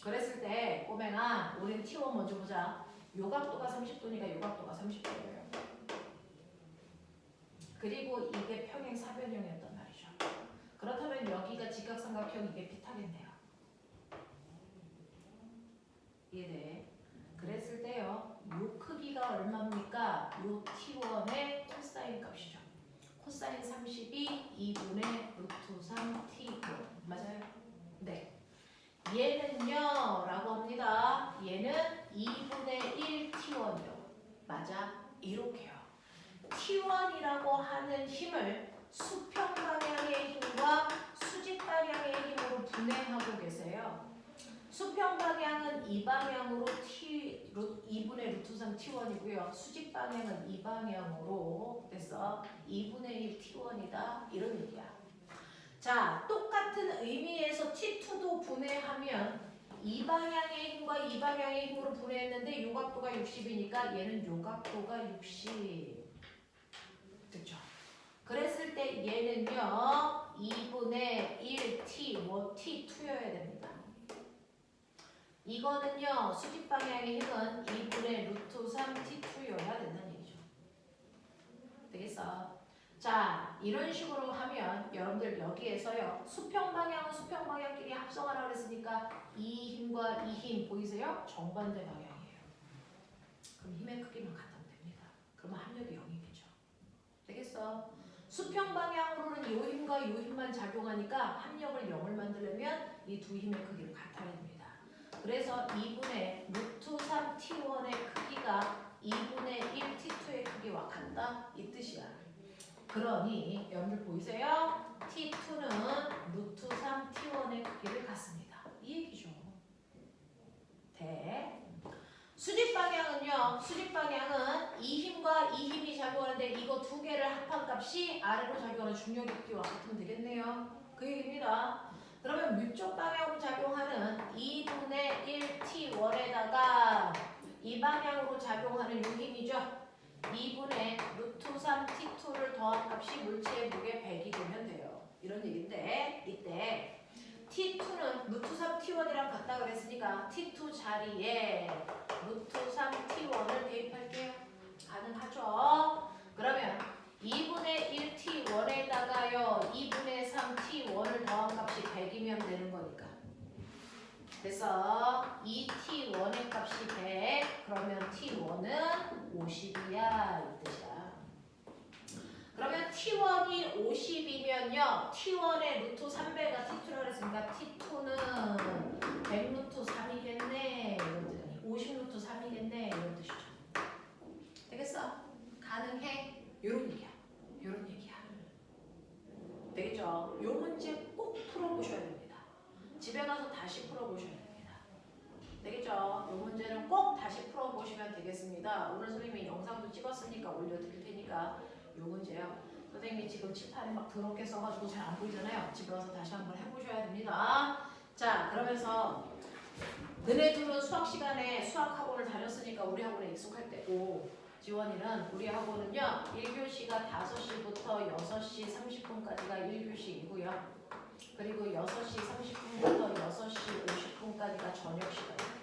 S1: 그랬을 때 꼬맹아, 우리는 T1 먼저 보자. 요 각도가 30도니까 요 각도가 30도예요. 그리고 이게 평행 사변형이었단 말이죠. 그렇다면 여기가 직각삼각형 이게 비타겠네요. 이해돼? 그랬을 때요. 요 크기가 얼마입니까? 요 T1의 코사인 값이죠. 코사인 32 2분의 루트 3 T1 맞아요? 네. 얘는요 라고 합니다. 얘는 2분의 1 T1이요. 맞아? 이렇게요. T1이라고 하는 힘을 수평 방향의 힘과 수직 방향의 힘으로 분해하고 계세요. 수평 방향은 이 방향으로 2분의 루트 3 T1이고요. 수직 방향은 이 방향으로 그래서 2분의 1 T1이다. 이런 얘기야. 자, 똑같은 의미에서 T2도 분해하면 이 방향의 힘과 이 방향의 힘으로 분해했는데 요 각도가 60이니까 얘는 요 각도가 60. 됐죠? 그랬을 때 얘는요 2분의 1 T2여야 됩니다. 이거는요 수직 방향의 힘은 2분의 루트 3 T2여야 된다는 얘기죠. 되겠어? 자, 이런 식으로 하면 여러분들 여기에서요 수평 방향은 수평 방향끼리 합성하라고 그랬으니까 이 힘과 이 힘 보이세요? 정반대 방향이에요. 그럼 힘의 크기만 같으면 됩니다. 그러면 합력이 0이겠죠. 되겠어? 수평 방향으로는 이 힘과 이 힘만 작용하니까 합력을 0을 만들려면 이 두 힘의 크기를 같아야 됩니다. 그래서 2분의 루트 3 T1의 크기가 2분의 1 T2의 크기와 같다 이 뜻이야. 그러니 여러분들 보이세요? T2는 루트 3 T1의 크기를 갖습니다. 이 얘기죠. 대 수직 방향은요. 수직 방향은 이 힘과 이 힘이 작용하는데 이거 두 개를 합한 값이 아래로 작용하는 중력역기와 같으면 되겠네요. 그 얘기입니다. 그러면 위쪽 방향으로 작용하는 2분의 1t1에다가 이 방향으로 작용하는 요 힘이죠. 2분의 루트 3 t2를 더한 값이 물체의 무게 100이 되면 돼요. 이런 얘기인데 이때 t2는 루트 3 t1이랑 같다 그랬으니까 t2 자리에 루트 3 t1을 대입할게요. 가능하죠? 그러면 2분의 1 t1에다가요 2분의 3 t1을 더한 값이 100이면 되는 거니까. 그래서 2t1의 값이 100 그러면 t1은 50이야 이 뜻이야. 그러면 t1이 50이면요 t1의 루트 3배가 t2라고 했으니까 t2는 100 루트 3이겠네 이런 뜻이니 50 루트 3이겠네 이런 뜻이죠. 되겠어? 가능해? 요런 얘기야. 요런 얘기야. 되겠죠? 요 문제 꼭 풀어보셔야 됩니다. 집에 가서 다시 풀어보셔야 됩니다. 되겠죠? 요 문제는 꼭 다시 풀어보시면 되겠습니다. 오늘 선생님이 영상도 찍었으니까 올려드릴 테니까 요 문제요. 선생님이 지금 칠판에 막 더럽게 써가지고 잘 안 보이잖아요. 집에 가서 다시 한번 해보셔야 됩니다. 자, 그러면서 너네들은 수학 시간에 수학 학원을 다녔으니까 우리 학원에 익숙할 때고 지원이는 우리 학원은요 1교시가 5시부터 6시 30분까지가 1교시이고요. 그리고 6시 30분부터 6시 50분까지가 저녁 시간이에요.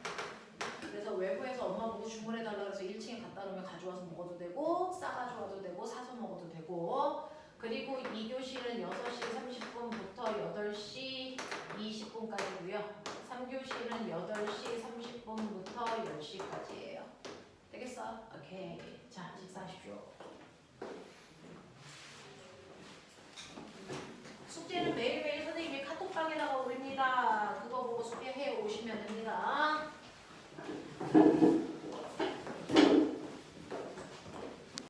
S1: 그래서 외부에서 엄마 보고 주문해달라고 해서 1층에 갖다 놓으면 가져와서 먹어도 되고 싸가져와도 되고 사서 먹어도 되고 그리고 2교시는 6시 30분부터 8시 20분까지고요. 3교시는 8시 30분부터 10시까지예요. 되겠어? 오케이. 자, 식사하십시오. 숙제는 매일매일 선생님이 카톡방에다가 올립니다. 그거 보고 숙제해 오시면 됩니다.